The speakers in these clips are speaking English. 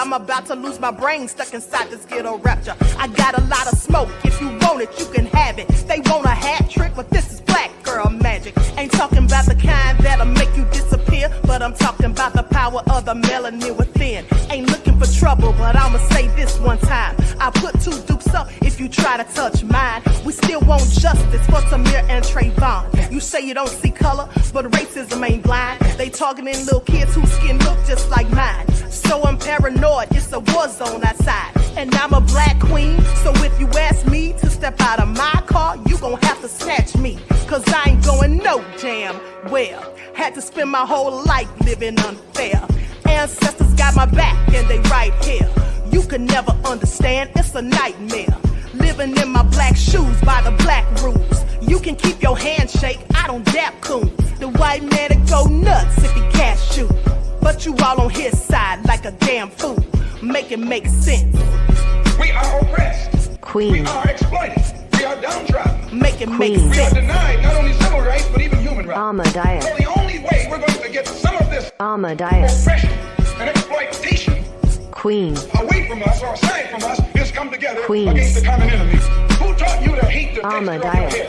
I'm about to lose my brain stuck inside this ghetto rapture. I got a lot of smoke. If you want it, you can have it. They want a hat trick, but this is black girl magic. Ain't talking about the kind that'll make you disappear, but I'm talking about the power of the melanin within. Ain't looking for trouble, but I'ma say this one time. I put two dukes up if you try to touch mine. We still want justice for Samir and Trayvon. You say you don't see color, but racism ain't blind. They targeting little kids whose skin look just like mine. So I'm paranoid, it's a war zone outside. And I'm a black queen, so if you ask me to step out of my car, you gon' have to snatch me. Cause I ain't going no damn well. Had to spend my whole life living unfair. Ancestors got my back and they right here. You can never understand, it's a nightmare. Living in my black shoes by the black rules. You can keep your handshake, I don't dap coon. The white man to go nuts if he can't shoot. But you all on his side like a damn fool. Make it make sense. We are oppressed. Queen. We are exploited. We are downtrodden. Make it make sense. We are denied not only civil rights, but even human rights. Ahmadiyyah. So the only way we're going to get some of this Ahmadiyyah. oppression and exploitation Queen. away from us or aside from us is come together Queen. against the common enemy. Who taught you to hate the texture of your Ahmadiyyah. hair?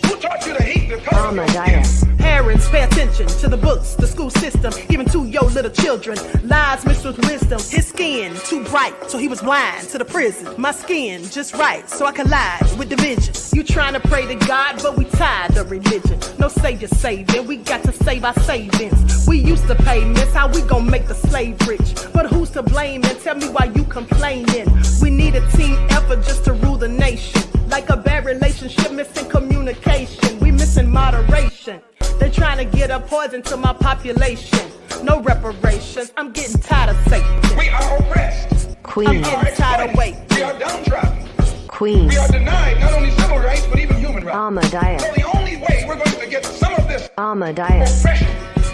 Who taught you to hate the color of your Ahmadiyyah. skin? Parents, pay attention to the books, the school system, even to your little children. Lies mixed with wisdom. His skin too bright, so he was blind to the prison. My skin just right, so I collide with division. You trying to pray to God, but we tired of religion. No savior saving, we got to save our savings. We used to pay miss, how we gon' make the slave rich? But who's to blame, and tell me why you complaining? We need a team effort just to rule the nation. Like a bad relationship, missing communication. We missing moderation. They trying to get a poison to my population. No reparations. I'm getting tired of Satan. We are oppressed. Queen. I'm getting tired of waiting. We are downtrodden. Queen. We are denied not only civil rights, but even human rights. Ahmadiyyah. So the only way we're going to get some of this Ahmadiyyah. oppression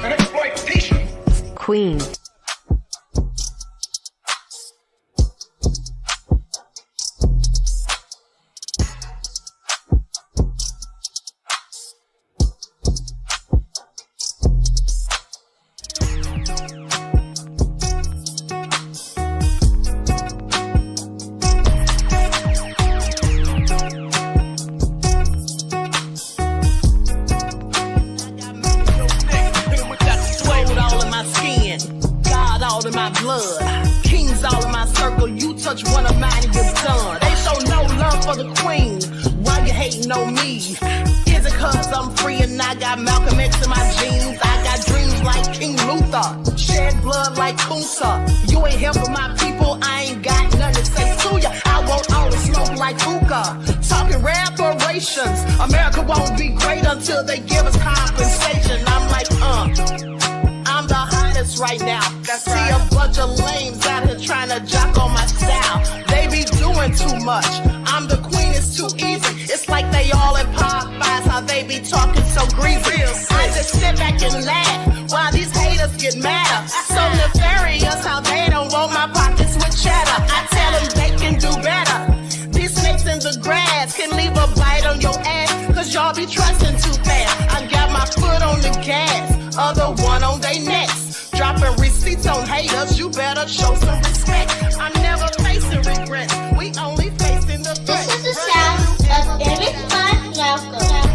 and exploitation. Queen. One of mine and you're done. They show no love for the queen. Why you hating on me? Is it cause I'm free and I got Malcolm X in my jeans? I got dreams like King Luther, shed blood like Kunsa. You ain't helping my people, I ain't got nothing to say to ya. I won't always smoke like hookah. Talking reparations, America won't be great until they give us compensation. I'm like, I'm the hottest right now. I see a bunch of lames out here trying to jock on my style. They be doing too much. I'm the queen, it's too easy. It's like they all in Popeyes, how they be talking so greasy. I just sit back and laugh while these haters get mad. So nefarious how they don't want my pockets with cheddar. I tell them they can do better. These snakes in the grass can leave a bite on your ass, cause y'all be trusting too fast. I got my foot on the gas, other one on they necks, dropping receipts on haters, you better show some respect. I'm never facing regrets, we only facing the threat. This is the sound of every Malcolm.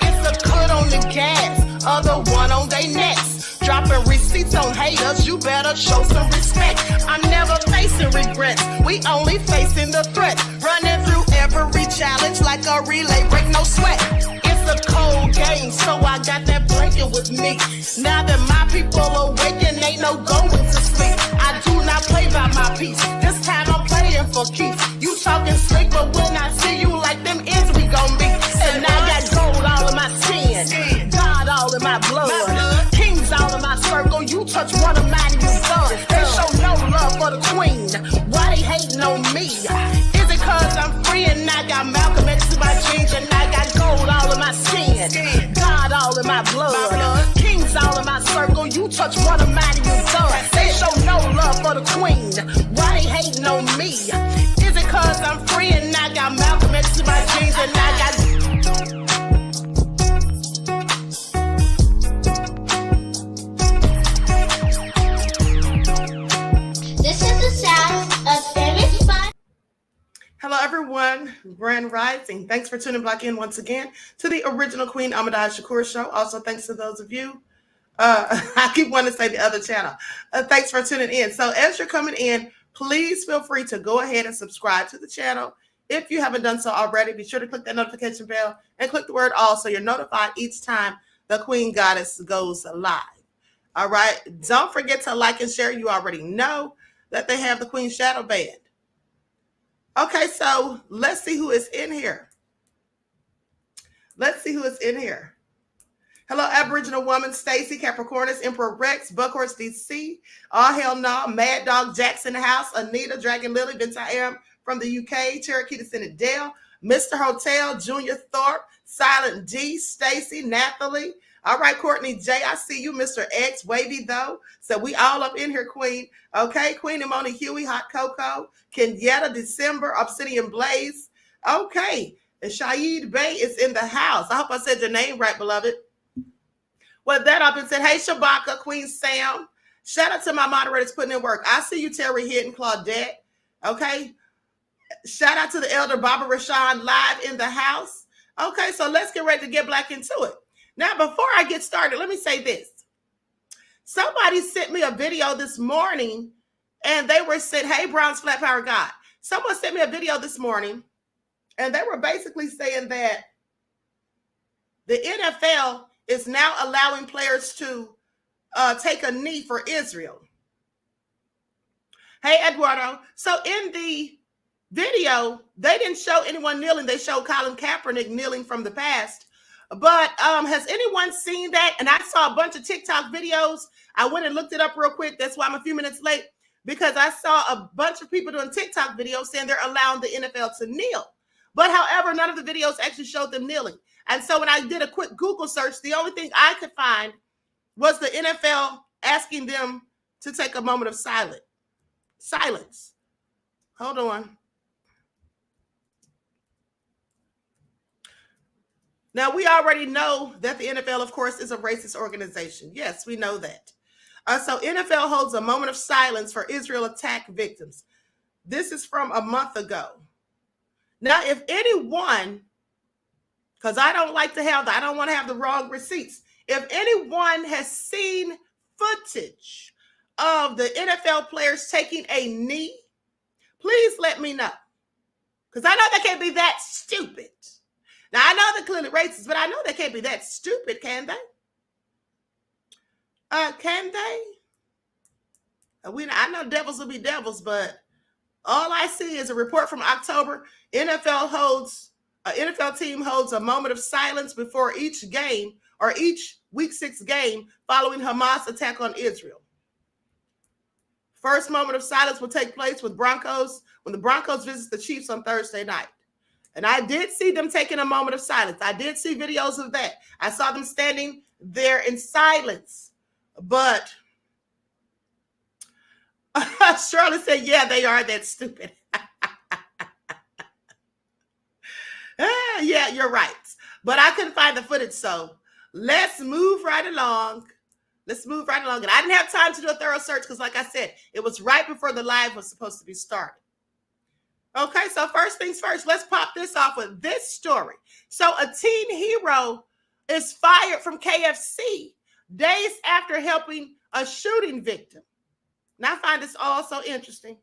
It's a cut on the gas, other one on they necks. Dropping receipts on haters, you better show some respect. I'm never facing regrets, we only facing the threat. Running through every challenge like a relay, break no sweat. It's a cold game, so I got that blanket with me. Now that my people awaken, ain't no going to sleep. I do not play by my piece, this time I'm playing for keeps. You talking slick, but when I see you like them ends, we gon' meet. And I got gold all in my skin, God all in my blood, kings all in my circle. You touch one of mine, you done. They show no love for the queen, why they hating on me? Is it cause I'm free and I got Malcolm X in my jeans, and I got gold all in my skin, God all in my blood, kings all in my circle. You touch one of mine, you done. They show no love for the queen, why they hating on me? Is it cause I'm free and I got Malcolm X in my jeans, and I got Hello, everyone. Grand Rising. Thanks for tuning back in once again to the original Queen Ahmadiyyah Shakur show. Also, thanks to those of you. I keep wanting to say the other channel. Thanks for tuning in. So as you're coming in, please feel free to go ahead and subscribe to the channel. If you haven't done so already, be sure to click that notification bell and click the word all so you're notified each time the Queen Goddess goes live. All right. Don't forget to like and share. You already know that they have the Queen Shadow Band. Okay, so let's see who is in here. Let's see who is in here. Hello, Aboriginal woman, Stacy, Capricornus, Emperor Rex, Buckhorse DC, All Hell No, Mad Dog Jackson in the house, Anita, Dragon Lily, Vinta from the UK, Cherokee Descendant Dale, Mr. Hotel, Junior Thorpe, Silent D, Stacy, Nathalie. All right, Courtney J, I see you, Mr. X, Wavy though. So we all up in here, Queen. Okay, Queen Imoni Huey, Hot Cocoa, Kenyatta, December, Obsidian Blaze. Okay, and Shaid Bay is in the house. I hope I said your name right, beloved. With that up and said, hey, Shabaka, Queen Sam. Shout out to my moderators putting in work. I see you, Terry Hidden, Claudette. Okay, shout out to the elder Baba Rashawn live in the house. Okay, so let's get ready to get back into it. Now, before I get started, let me say this. Somebody sent me a video this morning, and they were saying, hey, Brown's Flat Power God. Someone sent me a video this morning, and they were basically saying that the NFL is now allowing players to take a knee for Israel. Hey, Eduardo. So in the video, they didn't show anyone kneeling. They showed Colin Kaepernick kneeling from the past. But has anyone seen that? And I saw a bunch of TikTok videos. I went and looked it up real quick. That's why I'm a few minutes late, because I saw a bunch of people doing TikTok videos saying they're allowing the NFL to kneel. But however, none of the videos actually showed them kneeling. And so when I did a quick Google search, the only thing I could find was the NFL asking them to take a moment of silence. Hold on. Now, we already know that the NFL, of course, is a racist organization. Yes, we know that. So NFL holds a moment of silence for Israel attack victims. This is from a month ago. Now, if anyone, because I don't want to have the wrong receipts. If anyone has seen footage of the NFL players taking a knee, please let me know. Because I know they can't be that stupid. Now, I know they're clearly racist, but I know they can't be that stupid, can they? Can they? I know devils will be devils, but all I see is a report from October. NFL team holds a moment of silence before each game or each Week 6 game following Hamas attack on Israel. First moment of silence will take place when the Broncos visit the Chiefs on Thursday night. And I did see them taking a moment of silence. I did see videos of that. I saw them standing there in silence. But Shirley said, yeah, they are that stupid. Yeah, you're right. But I couldn't find the footage, so let's move right along. Let's move right along. And I didn't have time to do a thorough search because, like I said, it was right before the live was supposed to be started. Okay, so first things first, let's pop this off with this story. So a teen hero is fired from KFC days after helping a shooting victim. Now I find this also interesting.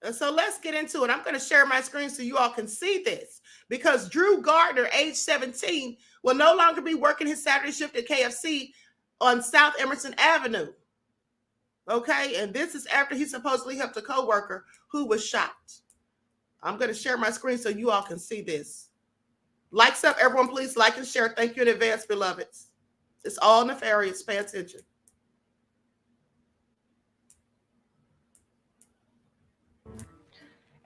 And so let's get into it. I'm going to share my screen so you all can see this, because Drew Gardner, age 17, will no longer be working his Saturday shift at KFC on South Emerson Avenue. Okay, and this is after he supposedly helped a coworker who was shot. I'm going to share my screen so you all can see this. Likes up, everyone, please like and share. Thank you in advance, beloveds. It's all nefarious. Pay attention.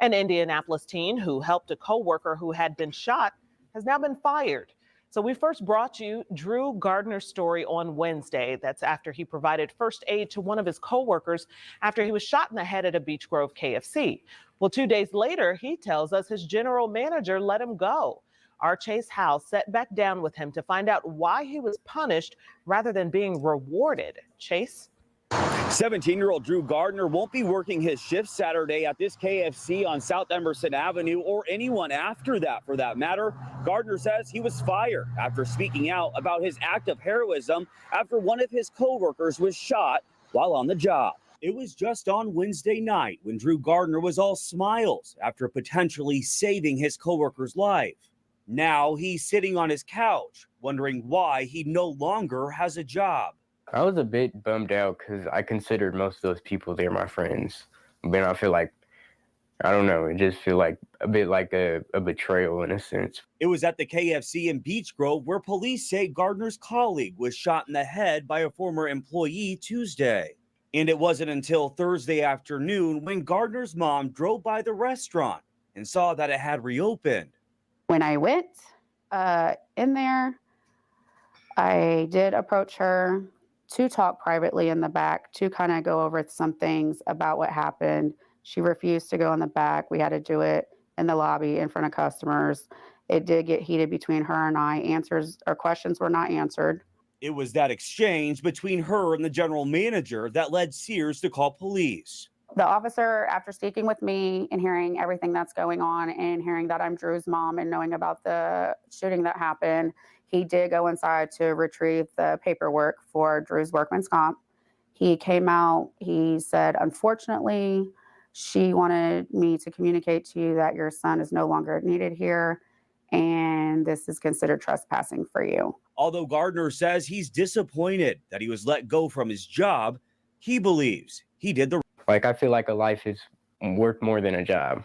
An Indianapolis teen who helped a coworker who had been shot has now been fired. So we first brought you Drew Gardner's story on Wednesday. That's after he provided first aid to one of his coworkers after he was shot in the head at a Beech Grove KFC. Well, 2 days later, he tells us his general manager let him go. Our Chase House sat back down with him to find out why he was punished rather than being rewarded. Chase? 17-year-old Drew Gardner won't be working his shift Saturday at this KFC on South Emerson Avenue, or anyone after that for that matter. Gardner says he was fired after speaking out about his act of heroism after one of his coworkers was shot while on the job. It was just on Wednesday night when Drew Gardner was all smiles after potentially saving his coworker's life. Now he's sitting on his couch wondering why he no longer has a job. I was a bit bummed out because I considered most of those people there my friends. But I feel like, I don't know, it just feel like a bit like a betrayal in a sense. It was at the KFC in Beech Grove where police say Gardner's colleague was shot in the head by a former employee Tuesday. And it wasn't until Thursday afternoon when Gardner's mom drove by the restaurant and saw that it had reopened. When I went in there, I did approach her to talk privately in the back to kind of go over some things about what happened. She refused to go in the back. We had to do it in the lobby in front of customers. It did get heated between her and I. Answers or questions were not answered. It was that exchange between her and the general manager that led Sears to call police. The officer, after speaking with me and hearing everything that's going on and hearing that I'm Drew's mom and knowing about the shooting that happened, he did go inside to retrieve the paperwork for Drew's workman's comp. He came out, he said, unfortunately, she wanted me to communicate to you that your son is no longer needed here, and this is considered trespassing for you. Although Gardner says he's disappointed that he was let go from his job, he believes he did the Like, I feel like a life is worth more than a job.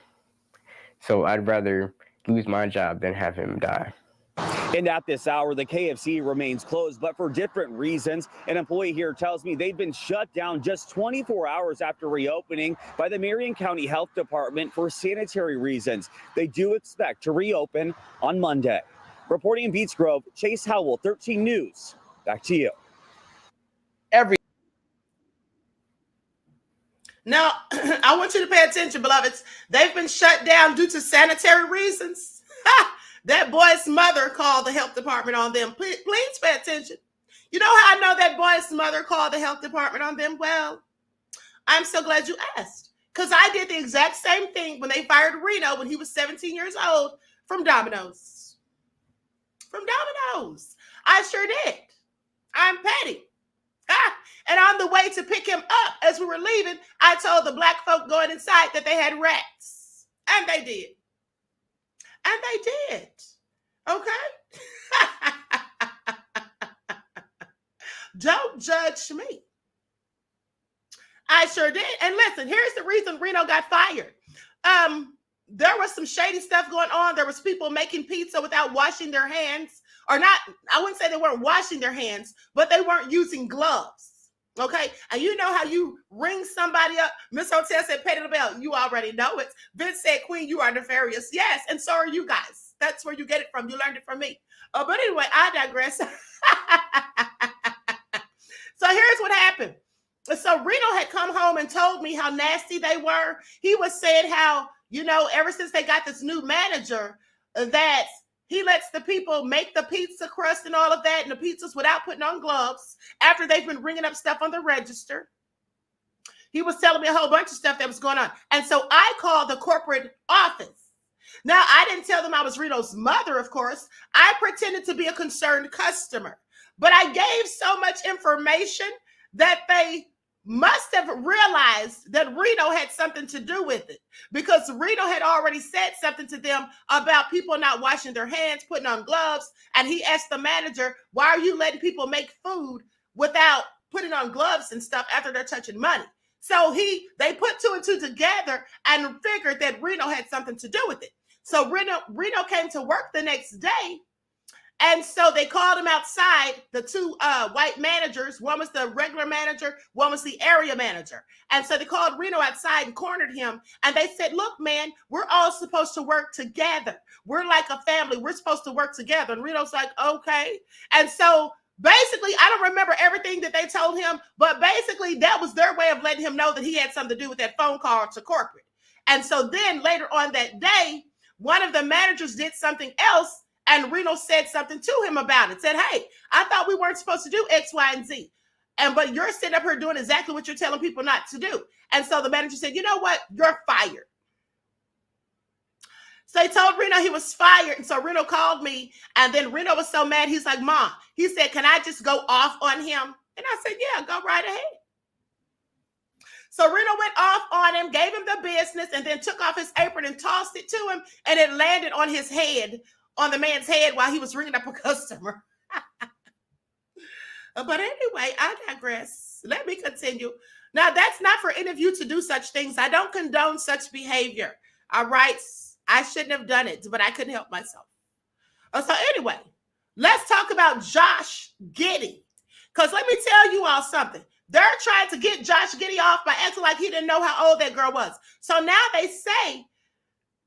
So I'd rather lose my job than have him die. And at this hour, the KFC remains closed, but for different reasons. An employee here tells me they've been shut down just 24 hours after reopening by the Marion County Health Department for sanitary reasons. They do expect to reopen on Monday. Reporting in Beech Grove, Chase Howell, 13 News. Back to you. Now, I want you to pay attention, beloveds. They've been shut down due to sanitary reasons. That boy's mother called the health department on them. Please pay attention. You know how I know that boy's mother called the health department on them? Well, I'm so glad you asked, because I did the exact same thing when they fired Reno when he was 17 years old from Domino's. From Domino's. I sure did. I'm petty. And on the way to pick him up as we were leaving, I told the black folk going inside that they had rats. And they did. And they did. Okay? Don't judge me. I sure did. And listen, here's the reason Reno got fired. There was some shady stuff going on. There was people making pizza without washing their hands. Or not, I wouldn't say they weren't washing their hands, but they weren't using gloves. Okay, and you know how you ring somebody up. Miss Hotel said, pay the bell. You already know it. Vince said, Queen, you are nefarious. Yes, and so are you guys. That's where you get it from. You learned it from me. But anyway, I digress. So here's what happened. So Reno had come home and told me how nasty they were. He was saying how, you know, ever since they got this new manager, that He lets the people make the pizza crust and all of that and the pizzas without putting on gloves after they've been ringing up stuff on the register. He was telling me a whole bunch of stuff that was going on. And so I called the corporate office. Now, I didn't tell them I was Reno's mother, of course. I pretended to be a concerned customer. But I gave so much information that they must have realized that Reno had something to do with it, because Reno had already said something to them about people not washing their hands, putting on gloves. And he asked the manager, why are you letting people make food without putting on gloves and stuff after they're touching money? So they put two and two together and figured that Reno had something to do with it. So Reno came to work the next day. And so they called him outside, the two white managers. One was the regular manager, one was the area manager. And so they called Reno outside and cornered him. And they said, look, man, we're all supposed to work together. We're like a family. We're supposed to work together. And Reno's like, okay. And so basically, I don't remember everything that they told him, but basically that was their way of letting him know that he had something to do with that phone call to corporate. And so then later on that day, one of the managers did something else. And Reno said something to him about it. Said, hey, I thought we weren't supposed to do X, Y, and Z. But you're sitting up here doing exactly what you're telling people not to do. And so the manager said, you know what? You're fired. So he told Reno he was fired. And so Reno called me. And then Reno was so mad. He's like, Mom, he said, can I just go off on him? And I said, yeah, go right ahead. So Reno went off on him, gave him the business, and then took off his apron and tossed it to him. And it landed on his head, on the man's head, while he was ringing up a customer. But anyway, I digress. Let me continue. Now, that's not for any of you to do such things. I don't condone such behavior. All right. I shouldn't have done it, but I couldn't help myself. So anyway, let's talk about Josh Giddey. Because let me tell you all something. They're trying to get Josh Giddey off by acting like he didn't know how old that girl was. So now they say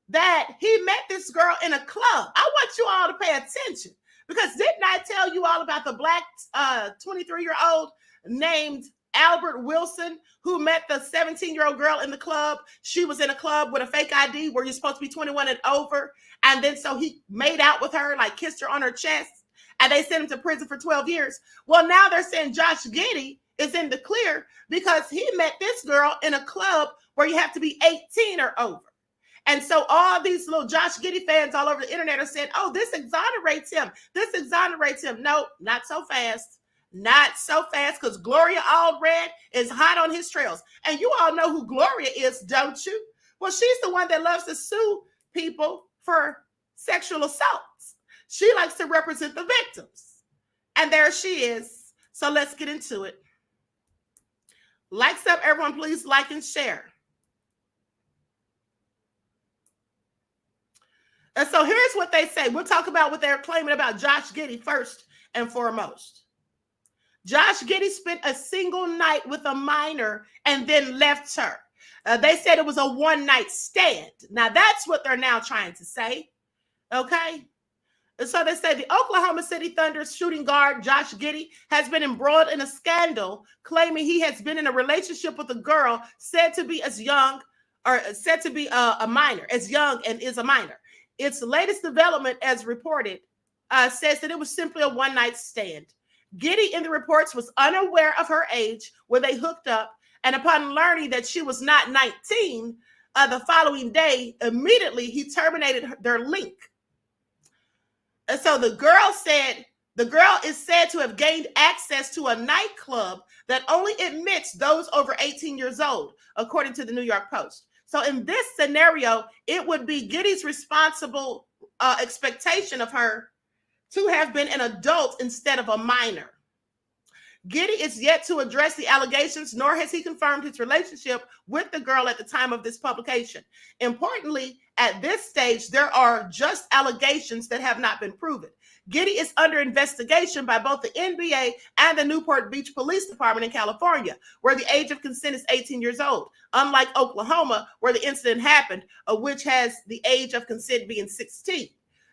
that he met this girl in a club. I want you all to pay attention, because didn't I tell you all about the black 23-year-old named Albert Wilson who met the 17-year-old girl in the club? She was in a club with a fake ID where you're supposed to be 21 and over. And then so he made out with her, like kissed her on her chest, and they sent him to prison for 12 years. Well, now they're saying Josh Giddey is in the clear because he met this girl in a club where you have to be 18 or over. And so all these little Josh Giddey fans all over the internet are saying, oh, this exonerates him. This exonerates him. No, not so fast. Not so fast, because Gloria Allred is hot on his trails. And you all know who Gloria is, don't you? Well, she's the one that loves to sue people for sexual assaults. She likes to represent the victims. And there she is. So let's get into it. Likes up, everyone, please like and share. And so here's what they say. We'll talk about what they're claiming about Josh Giddey first and foremost. Josh Giddey spent a single night with a minor and then left her. They said it was a one-night stand. Now, that's what they're now trying to say. Okay? And so they say the Oklahoma City Thunder shooting guard Josh Giddey has been embroiled in a scandal, claiming he has been in a relationship with a girl said to be as young, or said to be a minor, as young and is a minor. Its latest development, as reported, says that it was simply a one-night stand. Giddey, in the reports, was unaware of her age when they hooked up, and upon learning that she was not 19, the following day, immediately he terminated their link. And so the girl is said to have gained access to a nightclub that only admits those over 18 years old, according to the New York Post. So in this scenario, it would be Giddey's responsible expectation of her to have been an adult instead of a minor. Giddey is yet to address the allegations, nor has he confirmed his relationship with the girl at the time of this publication. Importantly, at this stage, there are just allegations that have not been proven. Giddey is under investigation by both the NBA and the Newport Beach Police Department in California, where the age of consent is 18 years old, unlike Oklahoma, where the incident happened, which has the age of consent being 16.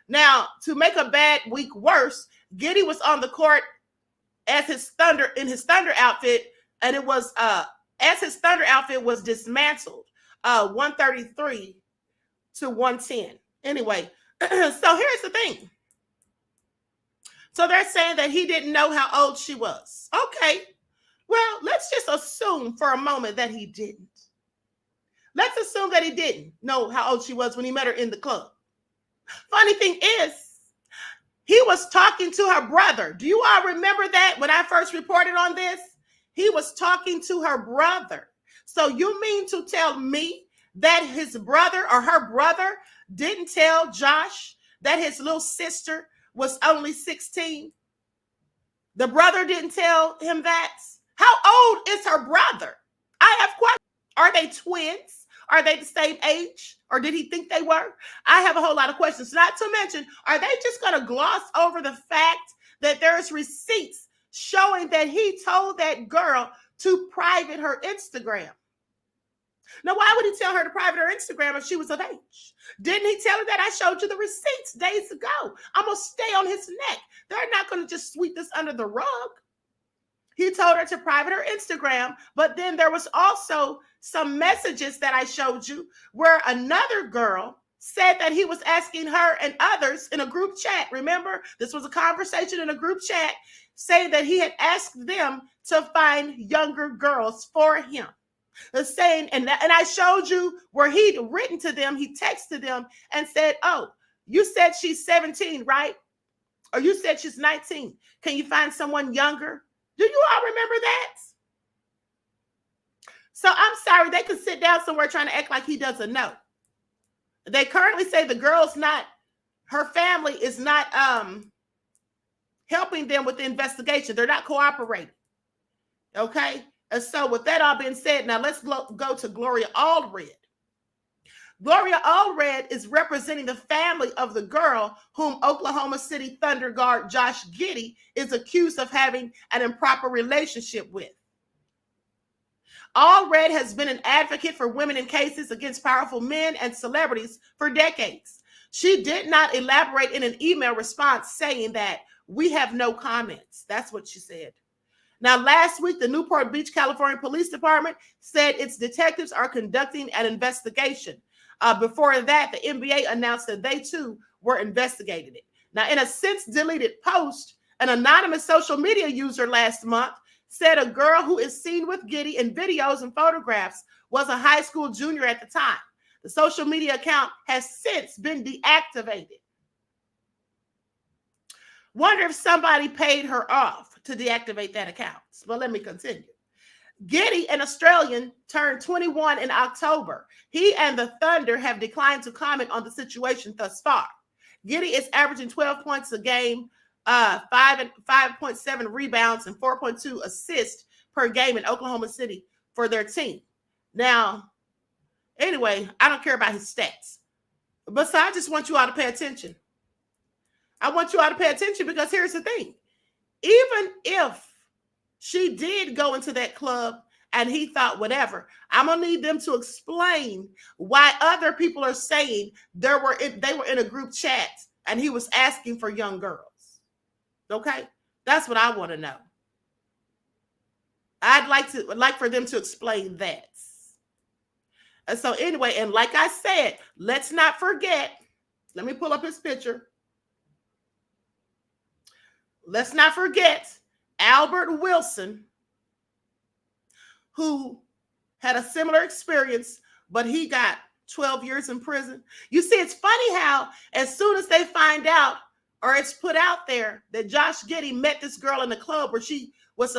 Now, to make a bad week worse, Giddey was on the court as his Thunder outfit, and it was as his Thunder outfit was dismantled, 133 to 110. Anyway, so here's the thing. So they're saying that he didn't know how old she was. Okay. Well, let's just assume for a moment that he didn't. Let's assume that he didn't know how old she was when he met her in the club. Funny thing is, he was talking to her brother. Do you all remember that when I first reported on this? He was talking to her brother. So you mean to tell me that his brother or her brother didn't tell Josh that his little sister was only 16? The brother didn't tell him that? How old is her brother? I have questions. Are they twins? Are they the same age? Or did he think they were? I have a whole lot of questions. Not to mention, are they just going to gloss over the fact that there's receipts showing that he told that girl to private her Instagram? Now, why would he tell her to private her Instagram if she was of age? Didn't he tell her that? I showed you the receipts days ago. I'm going to stay on his neck. They're not going to just sweep this under the rug. He told her to private her Instagram, but then there was also some messages that I showed you where another girl said that he was asking her and others in a group chat. Remember, this was a conversation in a group chat saying that he had asked them to find younger girls for him. Saying, and I showed you where he'd written to them, he texted them and said, oh, you said she's 17, right? Or you said she's 19. Can you find someone younger? Do you all remember that? So I'm sorry, they could sit down somewhere trying to act like he doesn't know. They currently say the girl's not, her family is not helping them with the investigation. They're not cooperating. Okay? And so with that all being said, now let's go to Gloria Allred. Gloria Allred is representing the family of the girl whom Oklahoma City Thunder guard Josh Giddey is accused of having an improper relationship with. Allred has been an advocate for women in cases against powerful men and celebrities for decades. She did not elaborate in an email response saying that we have no comments. That's what she said. Now, last week, the Newport Beach, California Police Department said its detectives are conducting an investigation. Before that, the NBA announced that they too were investigating it. Now, in a since deleted post, an anonymous social media user last month said a girl who is seen with Giddey in videos and photographs was a high school junior at the time. The social media account has since been deactivated. Wonder if somebody paid her off to deactivate that account. But let me continue. Giddey, an Australian, turned 21 in October. He and the Thunder have declined to comment on the situation thus far. Giddey is averaging 12 points a game, 5.7 rebounds, and 4.2 assists per game in Oklahoma City for their team. Now, anyway, I don't care about his stats. But so I just want you all to pay attention. I want you all to pay attention because here's the thing. Even if she did go into that club and he thought whatever, I'm going to need them to explain why other people are saying they were in a group chat and he was asking for young girls. Okay? That's what I want to know. I'd like for them to explain that. And so anyway, and like I said, let's not forget, let me pull up his picture. Let's not forget Albert Wilson, who had a similar experience, but he got 12 years in prison. You see, it's funny how as soon as they find out or it's put out there that Josh Giddey met this girl in the club where she was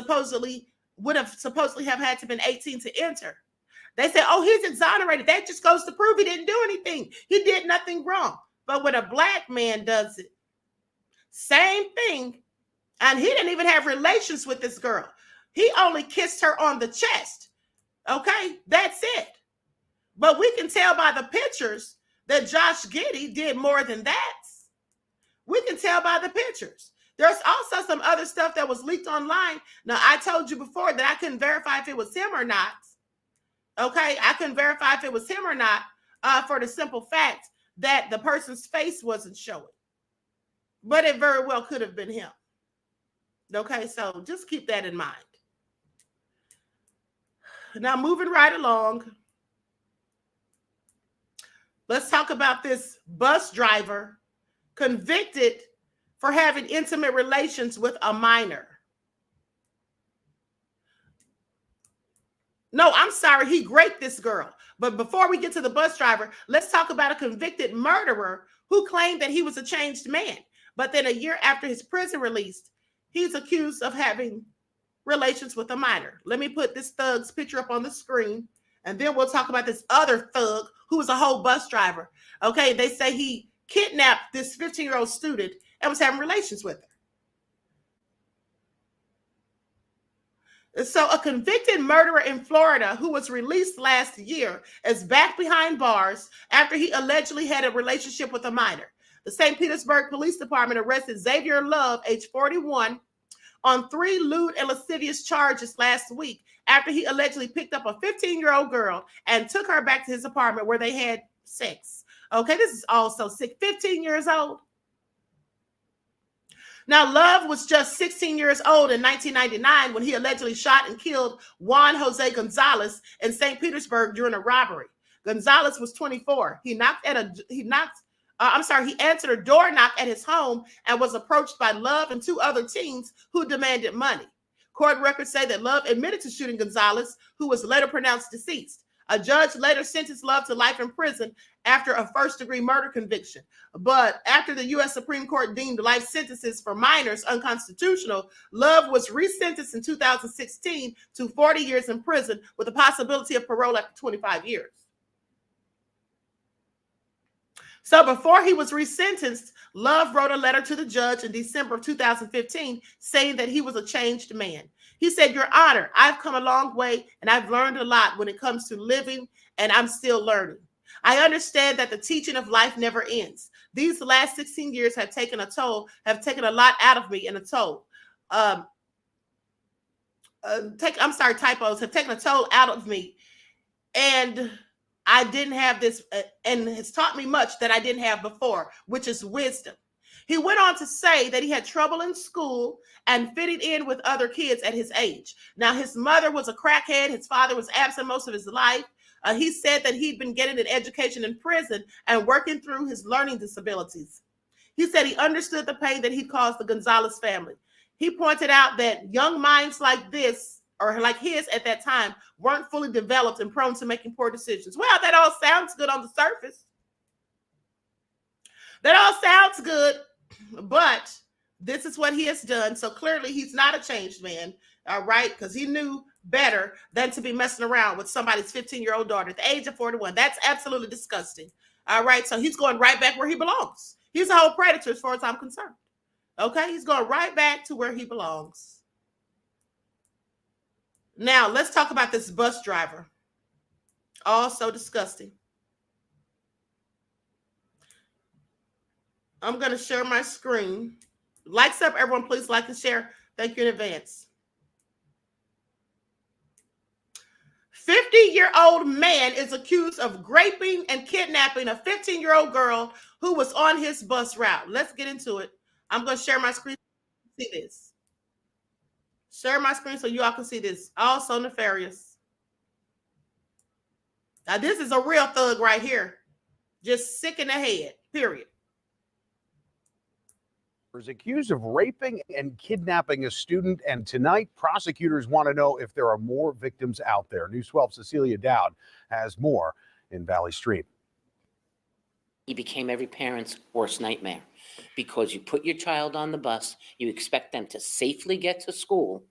would have supposedly have had to been 18 to enter, they say, oh, he's exonerated. That just goes to prove he didn't do anything. He did nothing wrong. But when a black man does it, same thing. And he didn't even have relations with this girl. He only kissed her on the chest. Okay, that's it. But we can tell by the pictures that Josh Giddey did more than that. We can tell by the pictures. There's also some other stuff that was leaked online. Now, I told you before that I couldn't verify if it was him or not. Okay, I couldn't verify if it was him or not for the simple fact that the person's face wasn't showing. But it very well could have been him. Okay, so just keep that in mind. Now, moving right along, let's talk about this bus driver convicted for having intimate relations with a minor. No, I'm sorry, he raped this girl. But before we get to the bus driver, let's talk about a convicted murderer who claimed that he was a changed man. But then a year after his prison release, he's accused of having relations with a minor. Let me put this thug's picture up on the screen, and then we'll talk about this other thug who was a whole bus driver. Okay, they say he kidnapped this 15-year-old student and was having relations with her. So a convicted murderer in Florida who was released last year is back behind bars after he allegedly had a relationship with a minor. The St. Petersburg Police Department arrested Xavier Love, age 41, on 3 lewd and lascivious charges last week after he allegedly picked up a 15-year-old girl and took her back to his apartment where they had sex. Okay, this is all so sick. 15 years old. Now, Love was just 16 years old in 1999 when he allegedly shot and killed Juan Jose Gonzalez in St. Petersburg during a robbery. Gonzalez was 24. He answered a door knock at his home and was approached by Love and 2 other teens who demanded money. Court records say that Love admitted to shooting Gonzalez, who was later pronounced deceased. A judge later sentenced Love to life in prison after a first-degree murder conviction. But after the U.S. Supreme Court deemed life sentences for minors unconstitutional, Love was resentenced in 2016 to 40 years in prison with the possibility of parole after 25 years. So before he was resentenced, Love wrote a letter to the judge in December of 2015 saying that he was a changed man. He said, "Your Honor, I've come a long way and I've learned a lot when it comes to living, and I'm still learning. I understand that the teaching of life never ends. These last 16 years have taken a toll, have taken a lot out of me and a toll. Typos have taken a toll out of me. And I didn't have this, and has taught me much that I didn't have before, which is wisdom." He went on to say that he had trouble in school and fitting in with other kids at his age. Now, his mother was a crackhead. His father was absent most of his life. He said that he'd been getting an education in prison and working through his learning disabilities. He said he understood the pain that he caused the Gonzalez family. He pointed out that young minds like this, or like his at that time, weren't fully developed and prone to making poor decisions. Well, that all sounds good on the surface. That all sounds good, but this is what he has done. So clearly he's not a changed man, all right, because he knew better than to be messing around with somebody's 15-year-old daughter at the age of 41. That's absolutely disgusting, all right? So he's going right back where he belongs. He's a whole predator as far as I'm concerned, okay? He's going right back to where he belongs. Now, let's talk about this bus driver. Oh, so disgusting. I'm going to share my screen. Likes up, everyone. Please like and share. Thank you in advance. 50-year-old man is accused of raping and kidnapping a 15-year-old girl who was on his bus route. Let's get into it. I'm going to share my screen so you can see this. Share my screen so you all can see this. Also nefarious. Now, this is a real thug right here. Just sick in the head, period. Is accused of raping and kidnapping a student, and tonight prosecutors want to know if there are more victims out there. News 12's Cecilia Dowd has more in Valley Stream. He became every parent's worst nightmare because you put your child on the bus, you expect them to safely get to school,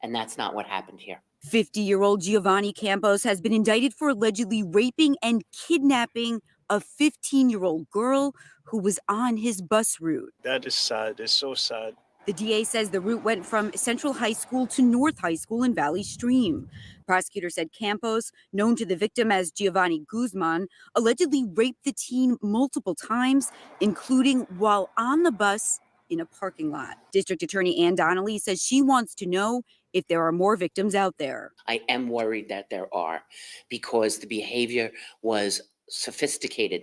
and that's not what happened here. 50-year-old Giovanni Campos has been indicted for allegedly raping and kidnapping a 15-year-old girl who was on his bus route. That is sad. It's so sad. The DA says the route went from Central High School to North High School in Valley Stream. Prosecutors said Campos, known to the victim as Giovanni Guzman, allegedly raped the teen multiple times, including while on the bus in a parking lot. District Attorney Ann Donnelly says she wants to know if there are more victims out there. I am worried that there are, because the behavior was sophisticated.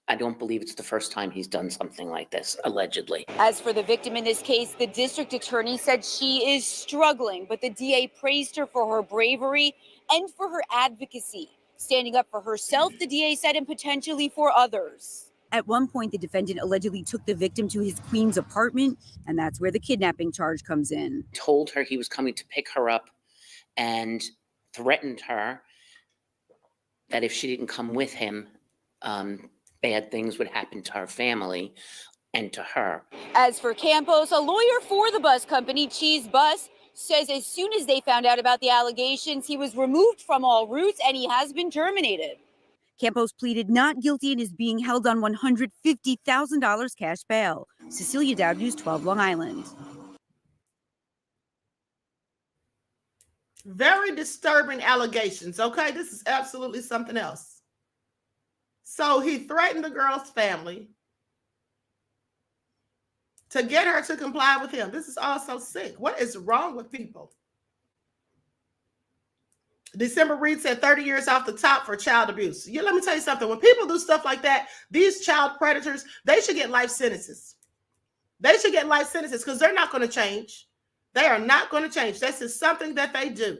I don't believe it's the first time he's done something like this, allegedly. As for the victim in this case, the district attorney said she is struggling, but the DA praised her for her bravery and for her advocacy. Standing up for herself, the DA said, and potentially for others. At one point, the defendant allegedly took the victim to his Queens apartment, and that's where the kidnapping charge comes in. Told her he was coming to pick her up and threatened her that if she didn't come with him, bad things would happen to her family and to her. As for Campos, a lawyer for the bus company, Cheese Bus, says as soon as they found out about the allegations, he was removed from all routes and he has been terminated. Campos pleaded not guilty and is being held on $150,000 cash bail. Cecilia Dowd, News 12, Long Island. Very disturbing allegations, okay? This is absolutely something else. So he threatened the girl's family to get her to comply with him. This is all so sick. What is wrong with people? December Reed said 30 years off the top for child abuse. Let me tell you something. When people do stuff like that, these child predators, they should get life sentences. They should get life sentences because they're not going to change. They are not going to change. This is something that they do.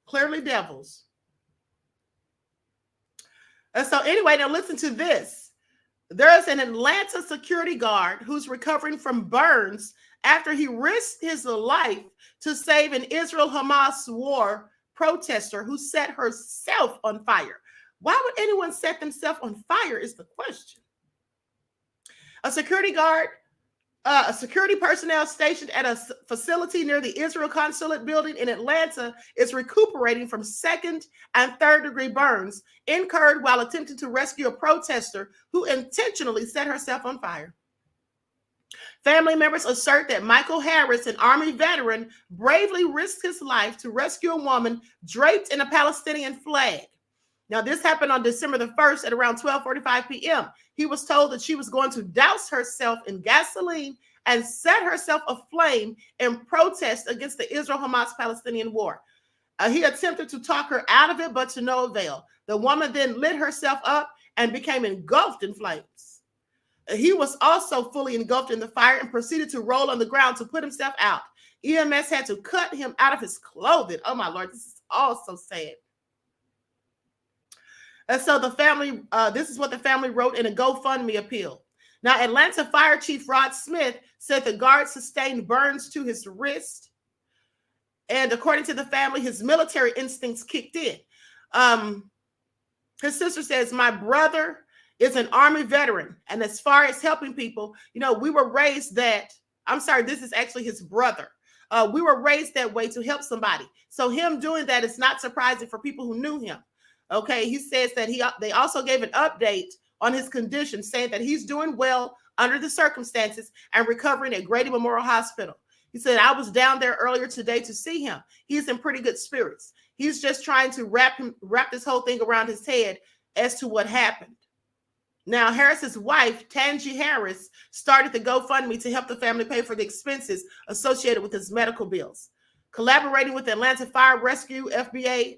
Clearly devils. And so anyway, now listen to this. There is an Atlanta security guard who's recovering from burns after he risked his life to save an Israel-Hamas war protester who set herself on fire. Why would anyone set themselves on fire is the question. A security personnel stationed at a facility near the Israel consulate building in Atlanta is recuperating from second and third degree burns incurred while attempting to rescue a protester who intentionally set herself on fire. Family members assert that Michael Harris, an Army veteran, bravely risked his life to rescue a woman draped in a Palestinian flag. Now, this happened on December the 1st at around 12:45 p.m. He was told that she was going to douse herself in gasoline and set herself aflame in protest against the Israel-Hamas-Palestinian war. He attempted to talk her out of it, but to no avail. The woman then lit herself up and became engulfed in flames. He was also fully engulfed in the fire and proceeded to roll on the ground to put himself out. EMS had to cut him out of his clothing. Oh, my Lord, this is all so sad. And so the family, this is what the family wrote in a GoFundMe appeal. Now, Atlanta Fire Chief Rod Smith said the guard sustained burns to his wrist. And according to the family, his military instincts kicked in. His sister says, my brother is an Army veteran. And as far as helping people, we were raised that, this is actually his brother. We were raised that way to help somebody. So him doing that is not surprising for people who knew him. Okay, he says that they also gave an update on his condition, saying that he's doing well under the circumstances and recovering at Grady Memorial Hospital. He said, I was down there earlier today to see him. He's in pretty good spirits. He's just trying to wrap this whole thing around his head as to what happened. Now, Harris's wife, Tangi Harris, started the GoFundMe to help the family pay for the expenses associated with his medical bills. Collaborating with Atlanta Fire Rescue, FBI,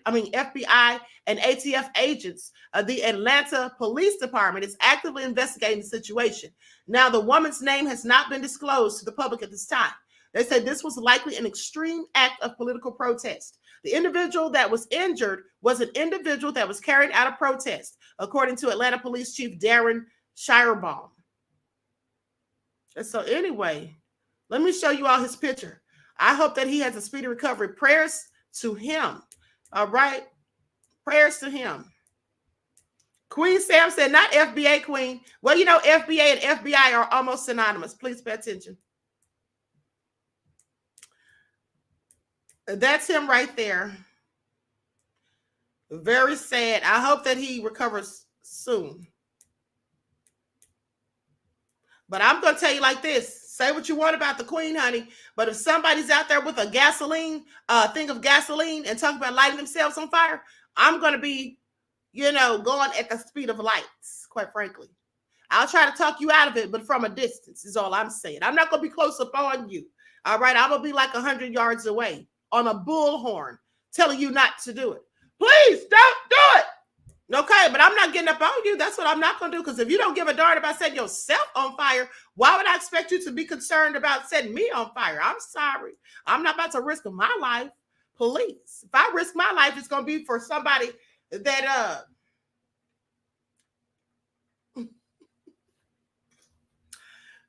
and ATF agents, the Atlanta Police Department is actively investigating the situation. Now, the woman's name has not been disclosed to the public at this time. They said this was likely an extreme act of political protest. The individual that was injured was an individual that was carrying out a protest, according to Atlanta Police Chief Darren Shirebaum. And so anyway, let me show you all his picture. I hope that he has a speedy recovery. Prayers to him. All right. Prayers to him. Queen Sam said, not FBA Queen. Well, FBA and FBI are almost synonymous. Please pay attention. That's him right there. Very sad. I hope that he recovers soon. But I'm going to tell you like this. Say what you want about the queen, honey. But if somebody's out there with a thing of gasoline and talking about lighting themselves on fire, I'm going to be, going at the speed of lights, quite frankly. I'll try to talk you out of it, but from a distance is all I'm saying. I'm not going to be close up on you. All right. I'm going to be like 100 yards away on a bullhorn telling you not to do it. Please don't do it. Okay, but I'm not getting up on you. That's what I'm not going to do, because if you don't give a darn about setting yourself on fire, why would I expect you to be concerned about setting me on fire? I'm sorry. I'm not about to risk my life. Police. If I risk my life, it's going to be for somebody that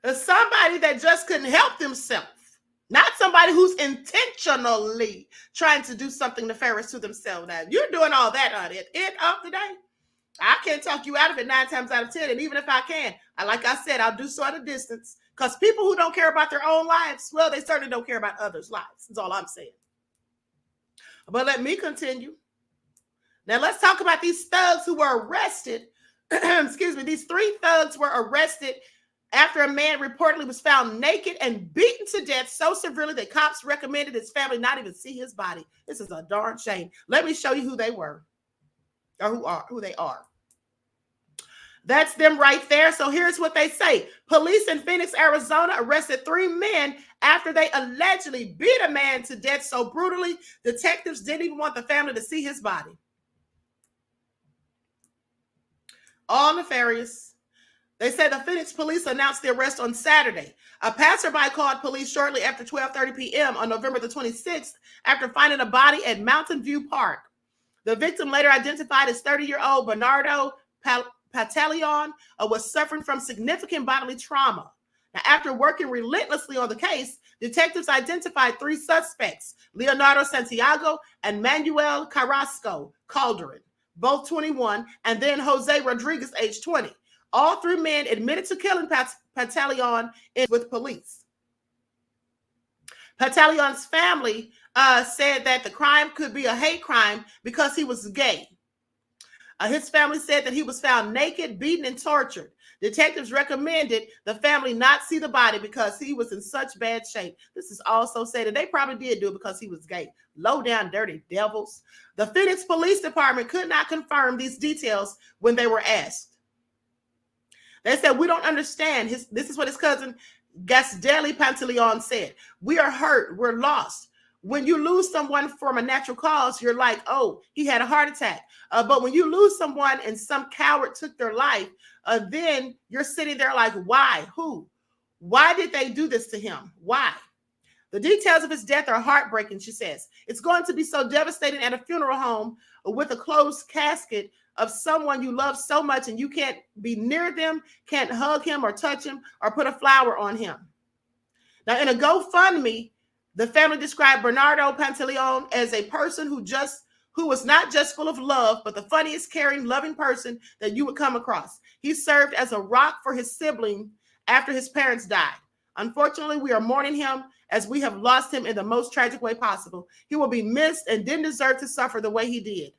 Somebody that just couldn't help themselves. Not somebody who's intentionally trying to do something nefarious to themselves. Now, you're doing all that at the end of the day. I can't talk you out of it 9 times out of 10. And even if I can, like I said, I'll do so at a distance. Because people who don't care about their own lives, well, they certainly don't care about others' lives. That's all I'm saying. But let me continue. Now, let's talk about these thugs who were arrested. Excuse me. These 3 thugs were arrested after a man reportedly was found naked and beaten to death so severely that cops recommended his family not even see his body. This is a darn shame. Let me show you who they were, or who they are. That's them right there. So here's what they say. Police in Phoenix, Arizona arrested 3 men after they allegedly beat a man to death so brutally, detectives didn't even want the family to see his body. All nefarious. They said the Phoenix police announced the arrest on Saturday. A passerby called police shortly after 12:30 p.m. on November the 26th after finding a body at Mountain View Park. The victim, later identified as 30-year-old Bernardo Pantaleon, was suffering from significant bodily trauma. Now, after working relentlessly on the case, detectives identified 3 suspects, Leonardo Santiago and Manuel Carrasco Calderon, both 21, and then Jose Rodriguez, age 20. All 3 men admitted to killing Pantaleon with police. Pantaleon's family said that the crime could be a hate crime because he was gay. His family said that he was found naked, beaten, and tortured. Detectives recommended the family not see the body because he was in such bad shape. This is also said that they probably did do it because he was gay. Low down, dirty devils. The Phoenix Police Department could not confirm these details when they were asked. They said, we don't understand. This is what his cousin Gasdelli Pantaleon said. We are hurt. We're lost. When you lose someone from a natural cause, you're like, oh, he had a heart attack. But when you lose someone and some coward took their life, then you're sitting there like, why? Who? Why did they do this to him? Why? The details of his death are heartbreaking, she says. It's going to be so devastating at a funeral home with a closed casket of someone you love so much and you can't be near them, can't hug him or touch him or put a flower on him. Now, in a GoFundMe, the family described Bernardo Pantaleon as a person who was not just full of love, but the funniest, caring, loving person that you would come across. He served as a rock for his sibling after his parents died. Unfortunately, we are mourning him as we have lost him in the most tragic way possible. He will be missed and didn't deserve to suffer the way he did.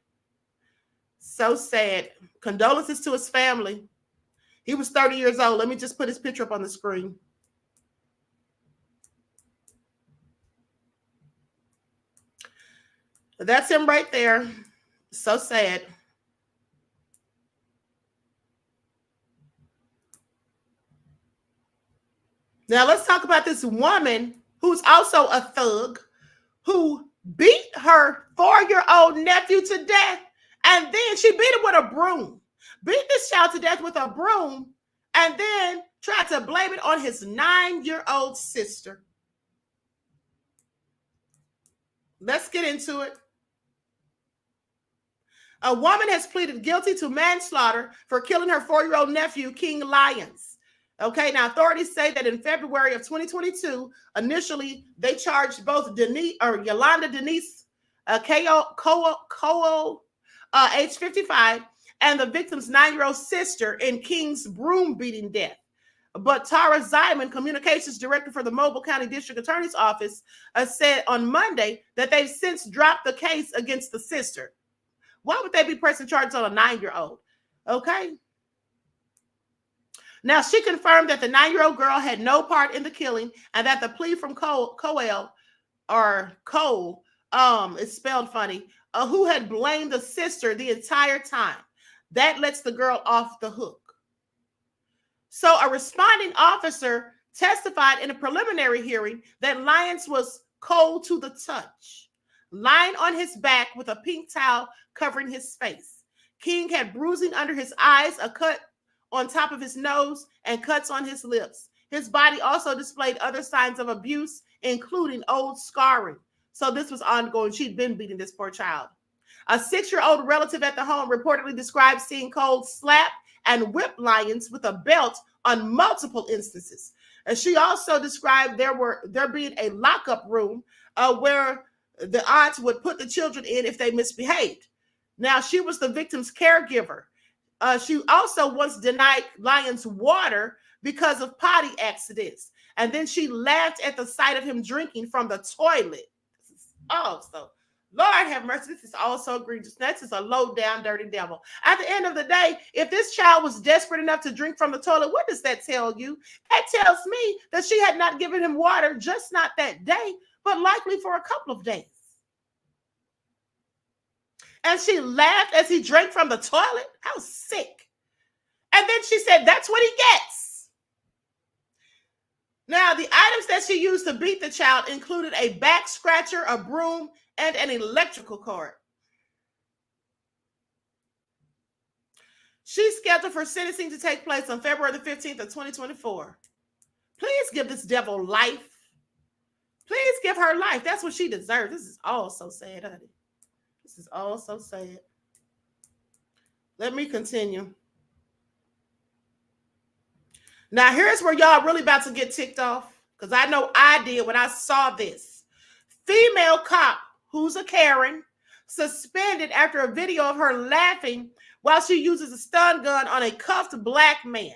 So sad. Condolences to his family. He was 30 years old. Let me just put his picture up on the screen. That's him right there. So sad. Now let's talk about this woman who's also a thug who beat her 4-year-old nephew to death. And then she beat him with a broom. Beat this child to death with a broom and then tried to blame it on his 9-year-old sister. Let's get into it. A woman has pleaded guilty to manslaughter for killing her 4-year-old nephew, King Lyons. Okay, now authorities say that in February of 2022, initially they charged both Yolanda Denise age 55, and the victim's 9-year-old sister in King's broom beating death. But Tara Zyman, communications director for the Mobile County District Attorney's Office, said on Monday that they've since dropped the case against the sister. Why would they be pressing charges on a 9-year-old? Okay. Now, she confirmed that the 9-year-old girl had no part in the killing and that the plea from Cole, it's spelled funny, who had blamed the sister the entire time. That lets the girl off the hook. So a responding officer testified in a preliminary hearing that Lyons was cold to the touch, lying on his back with a pink towel covering his face. King had bruising under his eyes, a cut on top of his nose, and cuts on his lips. His body also displayed other signs of abuse, including old scarring. So this was ongoing. She'd been beating this poor child. A 6-year-old relative at the home reportedly described seeing Cole slap and whip Lyons with a belt on multiple instances. And she also described there being a lockup room where the aunts would put the children in if they misbehaved. Now, she was the victim's caregiver. She also once denied Lyons water because of potty accidents. And then she laughed at the sight of him drinking from the toilet. So Lord have mercy. This is also egregious. That's just a low down, dirty devil. At the end of the day, if this child was desperate enough to drink from the toilet, what does that tell you? That tells me that she had not given him water, just not that day, but likely for a couple of days. And she laughed as he drank from the toilet. How sick. And then she said, that's what he gets. Now, the items that she used to beat the child included a back scratcher, a broom, and an electrical cord. She's scheduled for sentencing to take place on February the 15th of 2024. Please give this devil life. Please give her life. That's what she deserves. This is all so sad, honey. This is all so sad. Let me continue. Now, here's where y'all really about to get ticked off, because I know I did when I saw this. Female cop, who's a Karen, suspended after a video of her laughing while she uses a stun gun on a cuffed black man.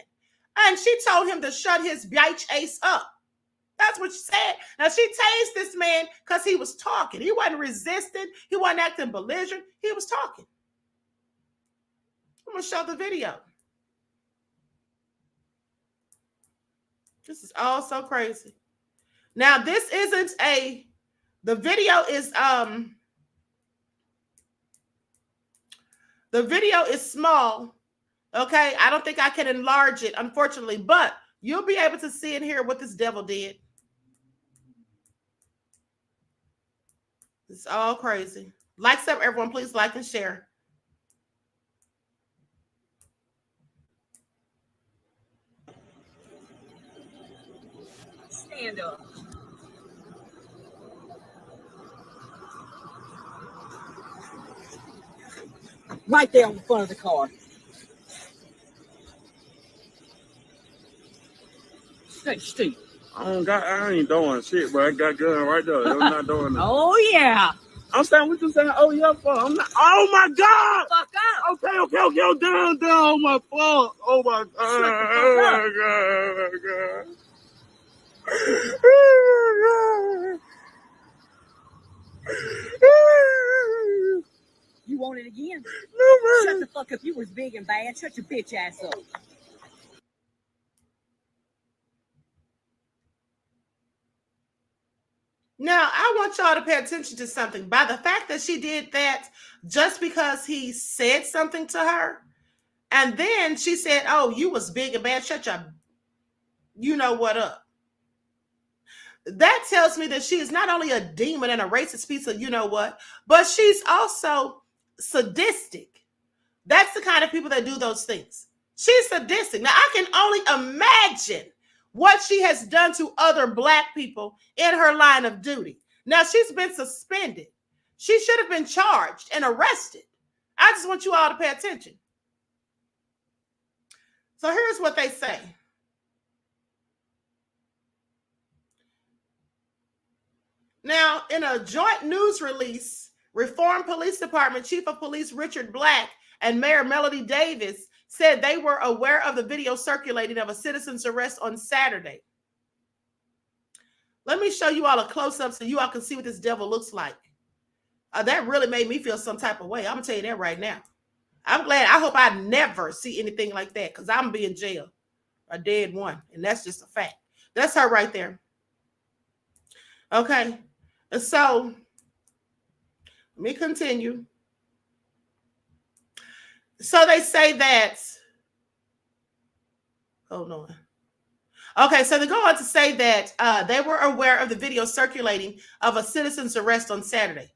And she told him to shut his bitch ass up. That's what she said. Now, she tased this man because he was talking. He wasn't resisting. He wasn't acting belligerent. He was talking. I'm going to show the video. This is all so crazy. Now, this isn't the video is, the video is small. Okay. I don't think I can enlarge it, unfortunately, but you'll be able to see and hear what this devil did. It's all crazy. Like up, everyone. Please like and share. Stand up. Right there on the front of the car. Stay still. I ain't doing shit, but I got gun right there. I'm not doing it. Oh, yeah. I'm saying, what you saying? Oh, yeah, fuck. I'm not. Oh, my God. Fuck up. Okay. Oh, down. Oh, my fuck. Oh, my God. Oh, God. You want it again? No, man. Shut the fuck up. You was big and bad. Shut your bitch ass up. Now, I want y'all to pay attention to something. By the fact that she did that just because he said something to her, and then she said, oh, you was big and bad, shut your you know what up. That tells me that she is not only a demon and a racist piece of you know what, but she's also sadistic. That's the kind of people that do those things. She's sadistic. Now, I can only imagine what she has done to other Black people in her line of duty. Now, she's been suspended. She should have been charged and arrested. I just want you all to pay attention. So here's what they say. Now, in a joint news release, Reform Police Department Chief of Police Richard Black and Mayor Melody Davis said they were aware of the video circulating of a citizen's arrest on Saturday. Let me show you all a close-up so you all can see what this devil looks like. That really made me feel some type of way. I'm going to tell you that right now. I'm glad. I hope I never see anything like that because I'm going to be in jail. A dead one. And that's just a fact. That's her right there. Okay. And so, let me continue. So they say that, hold on. Okay, so they go on to say that they were aware of the video circulating of a citizen's arrest on Saturday.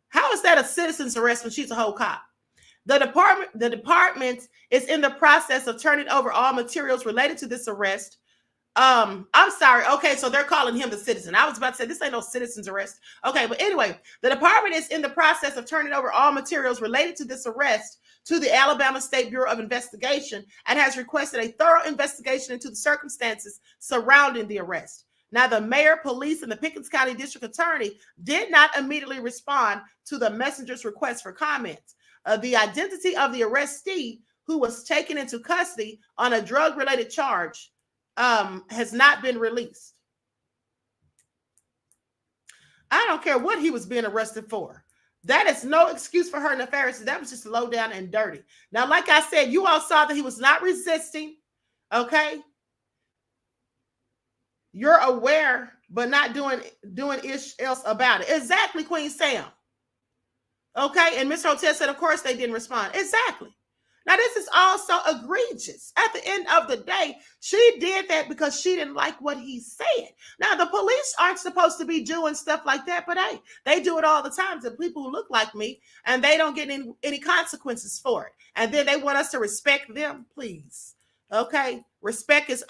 How is that a citizen's arrest when she's a whole cop? The department is in the process of turning over all materials related to this arrest. I'm sorry. Okay, so they're calling him the citizen. I was about to say this ain't no citizen's arrest. Okay, but anyway, the department is in the process of turning over all materials related to this arrest to the Alabama State Bureau of Investigation and has requested a thorough investigation into the circumstances surrounding the arrest. Now, the mayor, police, and the Pickens County District Attorney did not immediately respond to the messenger's request for comments. The identity of the arrestee, who was taken into custody on a drug-related charge, has not been released. I don't care what he was being arrested for. That is no excuse for her nefarious. That was just low down and dirty. Now, like I said, you all saw that he was not resisting, okay? You're aware, but not doing ish else about it. Exactly, Queen Sam. Okay, and Miss Hotel said, of course, they didn't respond. Exactly. Now, this is also egregious. At the end of the day, she did that because she didn't like what he said. Now, the police aren't supposed to be doing stuff like that, but hey, they do it all the time to people who look like me, and they don't get any consequences for it. And then they want us to respect them, please. Okay, respect is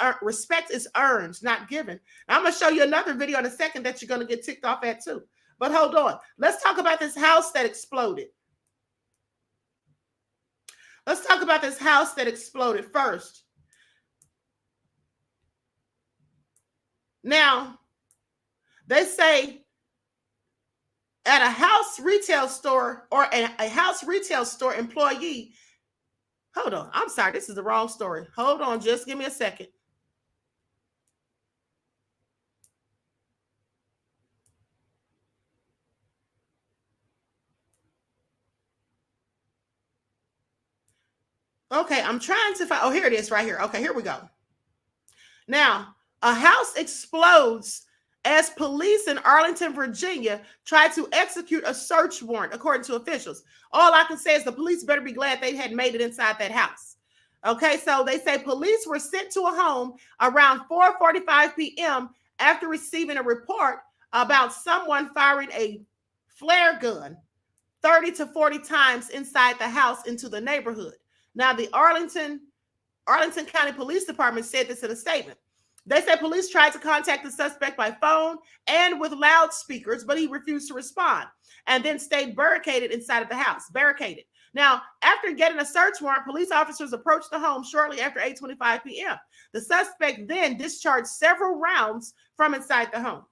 earned, not given. Now, I'm going to show you another video in a second that you're going to get ticked off at too. But hold on. Let's talk about this house that exploded. Let's talk about this house that exploded first. Now, they say at a house retail store or a house retail store employee. Hold on. I'm sorry. This is the wrong story. Hold on. Just give me a second. Okay, I'm trying to find. Oh, here it is right here. Okay, here we go. Now, a house explodes as police in Arlington, Virginia try to execute a search warrant, according to officials. All I can say is the police better be glad they had made it inside that house. Okay, so they say police were sent to a home around 4:45 p.m. after receiving a report about someone firing a flare gun 30 to 40 times inside the house into the neighborhood. Now, the Arlington County Police Department said this in a statement. They said police tried to contact the suspect by phone and with loudspeakers, but he refused to respond and then stayed barricaded inside of the house, barricaded. Now, after getting a search warrant, police officers approached the home shortly after 8:25 p.m. The suspect then discharged several rounds from inside the home.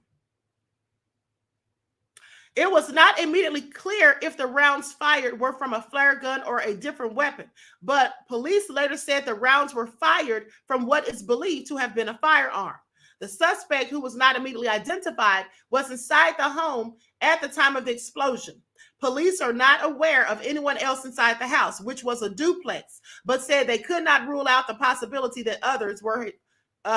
It was not immediately clear if the rounds fired were from a flare gun or a different weapon, but police later said the rounds were fired from what is believed to have been a firearm. The suspect, who was not immediately identified, was inside the home at the time of the explosion. Police are not aware of anyone else inside the house, which was a duplex, but said they could not rule out the possibility that others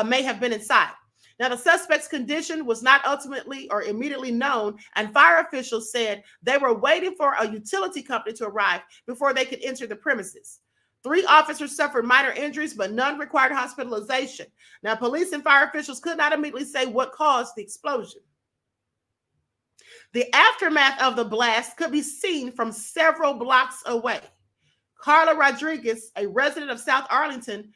may have been inside. Now, the suspect's condition was not ultimately or immediately known, and fire officials said they were waiting for a utility company to arrive before they could enter the premises. 3 officers suffered minor injuries, but none required hospitalization. Now, police and fire officials could not immediately say what caused the explosion. The aftermath of the blast could be seen from several blocks away. Carla Rodriguez, a resident of South Arlington,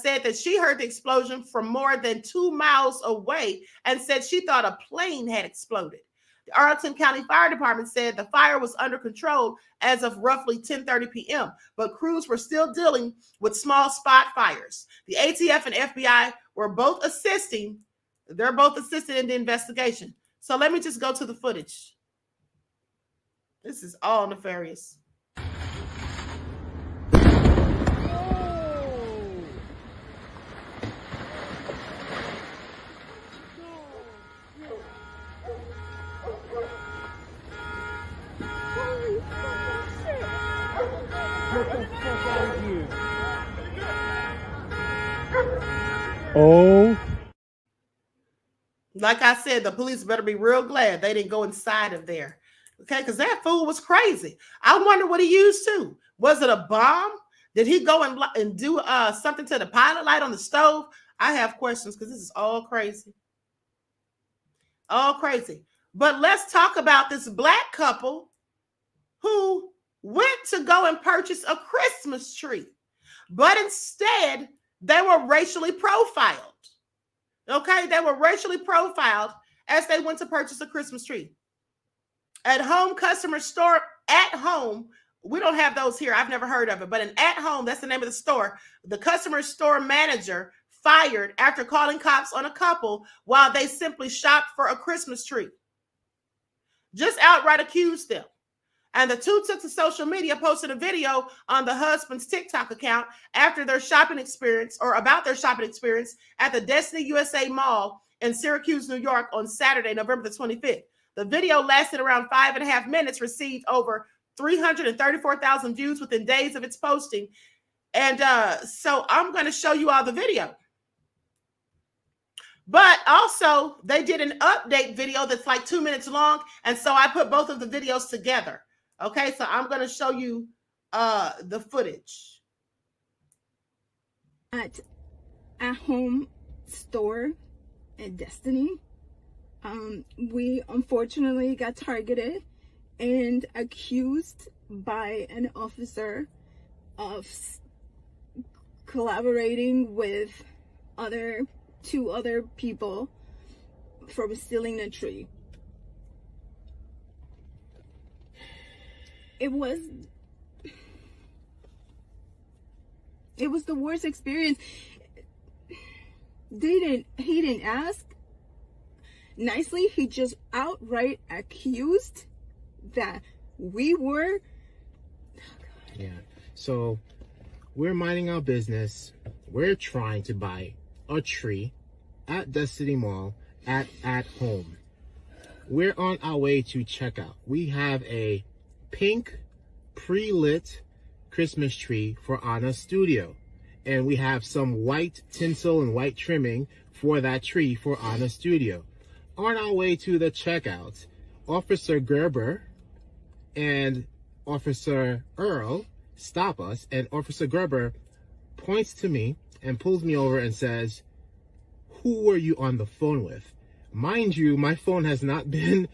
said that she heard the explosion from more than 2 miles away and said she thought a plane had exploded. The Arlington County Fire Department said the fire was under control as of roughly 10:30 p.m., but crews were still dealing with small spot fires. The ATF and FBI were both assisting. They're both assisted in the investigation. So let me just go to the footage. This is all nefarious. Oh. Like I said, the police better be real glad they didn't go inside of there. Okay, because that fool was crazy. I wonder what he used to. Was it a bomb? Did he go and do something to the pilot light on the stove? I have questions because this is all crazy. All crazy. But let's talk about this black couple who went to go and purchase a Christmas tree, but instead they were racially profiled. Okay, they were racially profiled as they went to purchase a Christmas tree. At home, customers store at home We don't have those here. I've never heard of it. But an At Home, that's the name of the store. The customer store manager fired after calling cops on a couple while they simply shopped for a Christmas tree. Just outright accused them. And the two took to social media, posted a video on the husband's TikTok account after their shopping experience, or about their shopping experience at the Destiny USA Mall in Syracuse, New York on Saturday, November the 25th. The video lasted around 5.5 minutes, received over 334,000 views within days of its posting. And so I'm going to show you all the video. But also, they did an update video that's like 2 minutes long. And so I put both of the videos together. Okay, so I'm going to show you the footage. At home store at Destiny, we unfortunately got targeted and accused by an officer of collaborating with two other people from stealing a tree. It was the worst experience. He didn't ask nicely. He just outright accused that we were. Yeah. So we're minding our business. We're trying to buy a tree at Destiny Mall at home. We're on our way to checkout. We have a pink pre-lit Christmas tree for Anna's studio, and we have some white tinsel and white trimming for that tree for Anna's studio. On our way to the checkout, Officer Gerber and Officer Earl stop us, and Officer Gerber points to me and pulls me over and says, "Who were you on the phone with?" Mind you, my phone has not been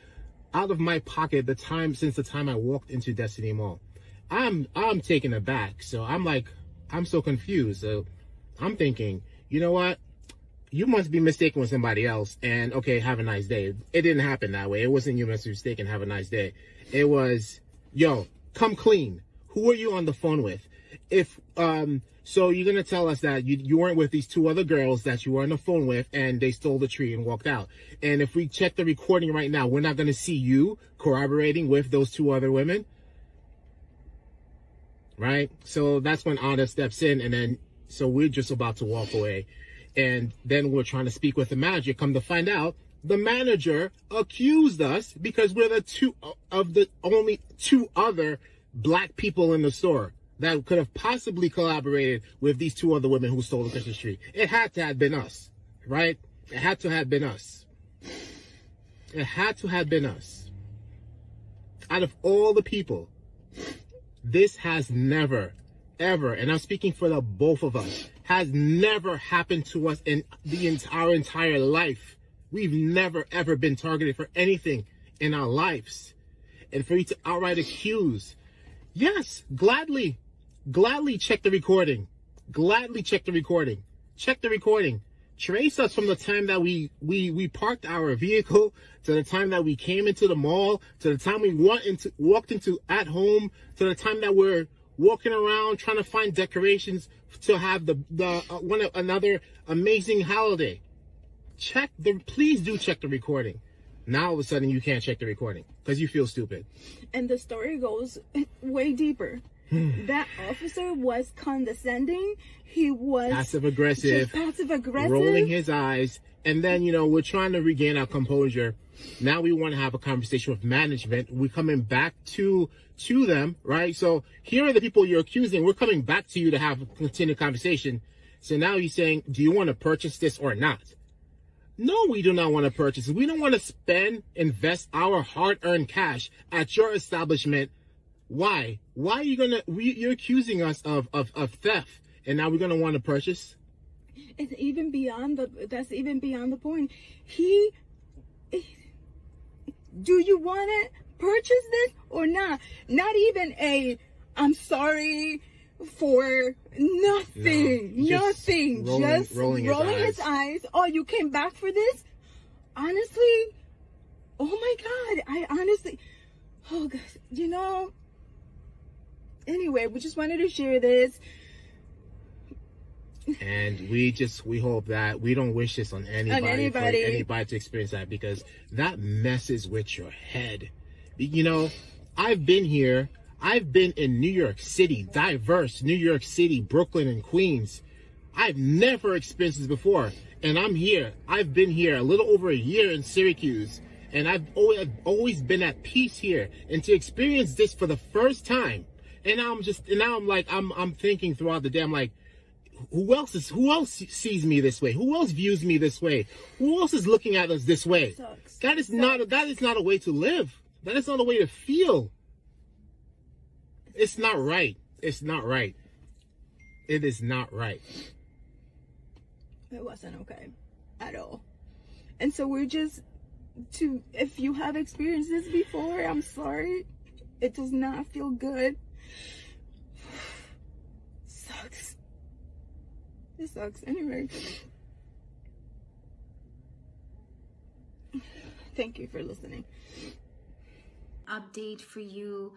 out of my pocket since the time I walked into Destiny Mall. I'm taken aback. So I'm so confused. So I'm thinking, you know what? You must be mistaken with somebody else. And okay, have a nice day. It didn't happen that way. It wasn't you must be mistaken, have a nice day. It was, yo, come clean. Who are you on the phone with? So you're going to tell us that you weren't with these two other girls that you were on the phone with, and they stole the tree and walked out. And if we check the recording right now, we're not going to see you corroborating with those two other women. Right? So that's when Anna steps in, and then, so we're just about to walk away. And then we're trying to speak with the manager. Come to find out, the manager accused us because we're the only two other black people in the store that could have possibly collaborated with these two other women who stole the Christmas tree. It had to have been us, right? It had to have been us. It had to have been us. Out of all the people, this has never, ever, and I'm speaking for the both of us, has never happened to us in our entire life. We've never, ever been targeted for anything in our lives. And for you to outright accuse, yes, gladly check the recording. Gladly check the recording. Check the recording. Trace us from the time that we parked our vehicle to the time that we came into the mall, to the time we walked into At Home, to the time that we're walking around trying to find decorations to have another amazing holiday. Please do check the recording. Now all of a sudden you can't check the recording because you feel stupid. And the story goes way deeper. That officer was condescending. He was passive aggressive, rolling his eyes. And then, we're trying to regain our composure. Now we want to have a conversation with management. We're coming back to them, right? So here are the people you're accusing. We're coming back to you to have a continued conversation. So now he's saying, do you want to purchase this or not? No, we do not want to purchase it. We don't want to invest our hard-earned cash at your establishment. Why? Why are you you're accusing us of theft, and now we're gonna want to purchase? That's even beyond the point. Do you want to purchase this or not? Not even I'm sorry for nothing. No, nothing. Just rolling his eyes. Oh, you came back for this? Honestly, oh my God. Oh gosh, Anyway, we just wanted to share this. And we hope that we don't wish this on anybody. For anybody to experience that, because that messes with your head. You know, I've been here. I've been in New York City, diverse New York City, Brooklyn, and Queens. I've never experienced this before. And I'm here. I've been here a little over a year in Syracuse. And I've always been at peace here. And to experience this for the first time, and now I'm thinking throughout the day, I'm like, who else sees me this way? Who else views me this way? Who else is looking at us this way? That is not a way to live. That is not a way to feel. It's not right. It's not right. It is not right. It wasn't okay at all. And so we're just if you have experienced this before, I'm sorry. It does not feel good. Sucks. It sucks. Anyway. Thank you for listening. Update for you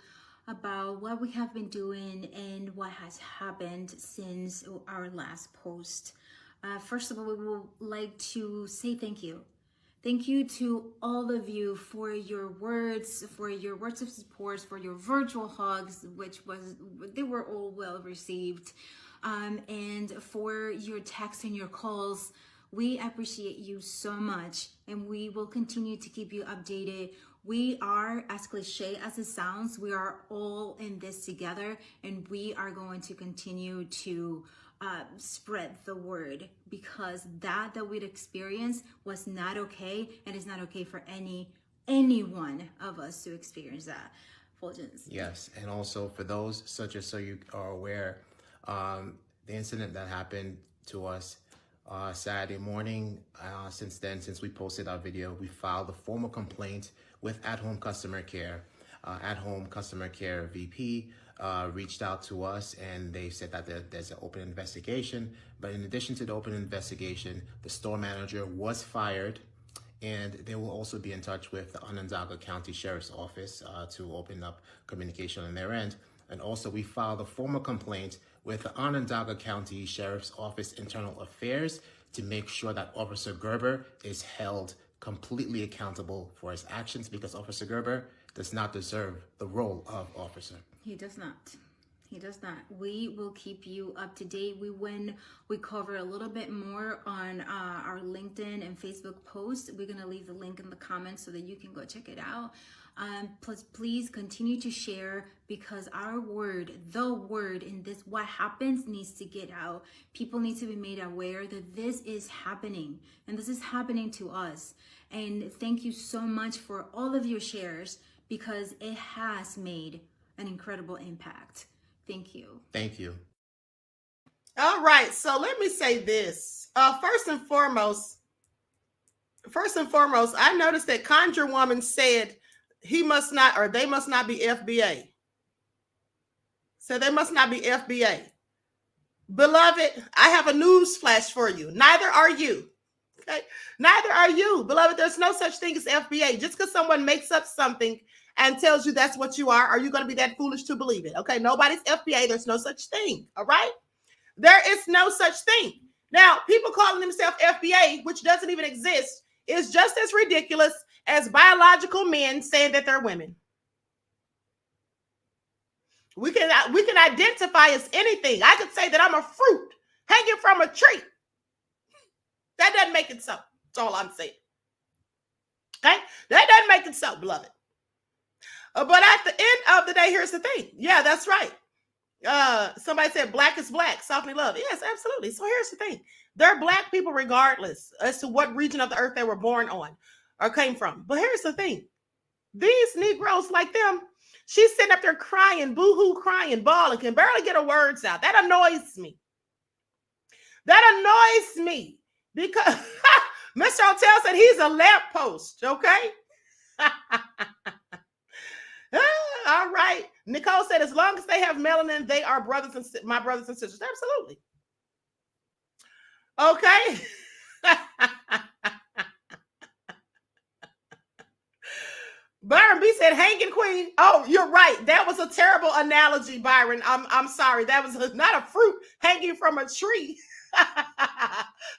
about what we have been doing and what has happened since our last post. First of all, we would like to say thank you. Thank you to all of you for your words of support, for your virtual hugs, they were all well received, and for your texts and your calls. We appreciate you so much, and we will continue to keep you updated. We are, as cliche as it sounds, we are all in this together, and we are going to continue to spread the word, because that we'd experienced was not okay, and it's not okay for any one of us to experience that. Fulgence. Yes, and also for those, such as so you are aware, the incident that happened to us Saturday morning. Since we posted our video, we filed a formal complaint with At-Home Customer Care. At-Home Customer Care VP reached out to us, and they said that there's an open investigation. But in addition to the open investigation, the store manager was fired, and they will also be in touch with the Onondaga County Sheriff's Office to open up communication on their end. And also, we filed a formal complaint with the Onondaga County Sheriff's Office Internal Affairs to make sure that Officer Gerber is held completely accountable for his actions, because Officer Gerber does not deserve the role of officer. He does not. He does not. We will keep you up to date. When we cover a little bit more on our LinkedIn and Facebook posts, we're going to leave the link in the comments so that you can go check it out. Please continue to share, because our word, the word in this, what happens, needs to get out. People need to be made aware that this is happening, and this is happening to us. And thank you so much for all of your shares, because it has made an incredible impact. Thank you. Thank you. All right, so let me say this. First and foremost, I noticed that Conjure Woman said he must not, or they must not be FBA. So they must not be FBA. Beloved, I have a news flash for you. Neither are you. Okay? Neither are you. Beloved, there's no such thing as FBA. Just because someone makes up something and tells you that's what you are you going to be that foolish to believe it? Okay, nobody's FBA. There's no such thing. All right? There is no such thing. Now, people calling themselves FBA, which doesn't even exist, is just as ridiculous as biological men saying that they're women. We can identify as anything. I could say that I'm a fruit hanging from a tree. That doesn't make it so. That's all I'm saying. Okay? That doesn't make it so, beloved. But at the end of the day, here's the thing. Yeah, that's right. Somebody said black is black, softly love. Yes, absolutely. So here's the thing. They're black people regardless as to what region of the earth they were born on or came from. But here's the thing. These Negroes like them, she's sitting up there crying, boo-hoo, crying, bawling, can barely get her words out. That annoys me. That annoys me because Mr. Hotel said he's a lamppost, okay? All right. Nicole said, as long as they have melanin, they are my brothers and sisters. Absolutely. Okay. Byron B said hanging queen. Oh, you're right. That was a terrible analogy, Byron. I'm sorry. That was not a fruit hanging from a tree.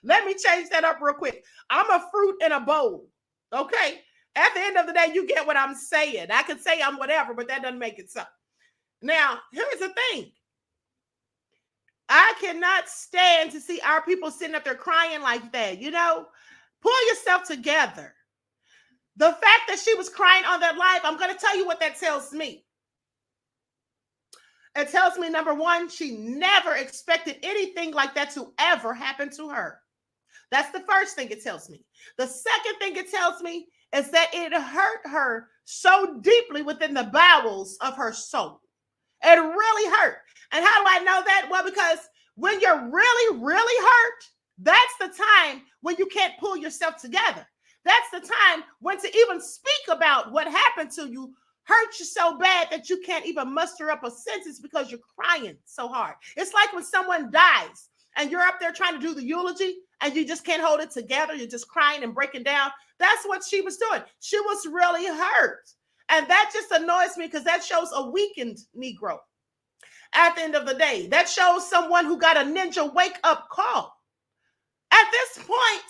Let me change that up real quick. I'm a fruit in a bowl. Okay. At the end of the day, you get what I'm saying. I could say I'm whatever, but that doesn't make it so. Now, here's the thing. I cannot stand to see our people sitting up there crying like that. You know, pull yourself together. The fact that she was crying on that live, I'm going to tell you what that tells me. It tells me, number one, she never expected anything like that to ever happen to her. That's the first thing it tells me. The second thing it tells me is that it hurt her so deeply within the bowels of her soul. It really hurt. And how do I know that? Well, because when you're really, really hurt, that's the time when you can't pull yourself together. That's the time when to even speak about what happened to you hurt you so bad that you can't even muster up a sentence because you're crying so hard. It's like when someone dies and you're up there trying to do the eulogy and you just can't hold it together. You're just crying and breaking down. That's what she was doing. She was really hurt. And that just annoys me because that shows a weakened Negro. At the end of the day, that shows someone who got a ninja wake-up call. At this point,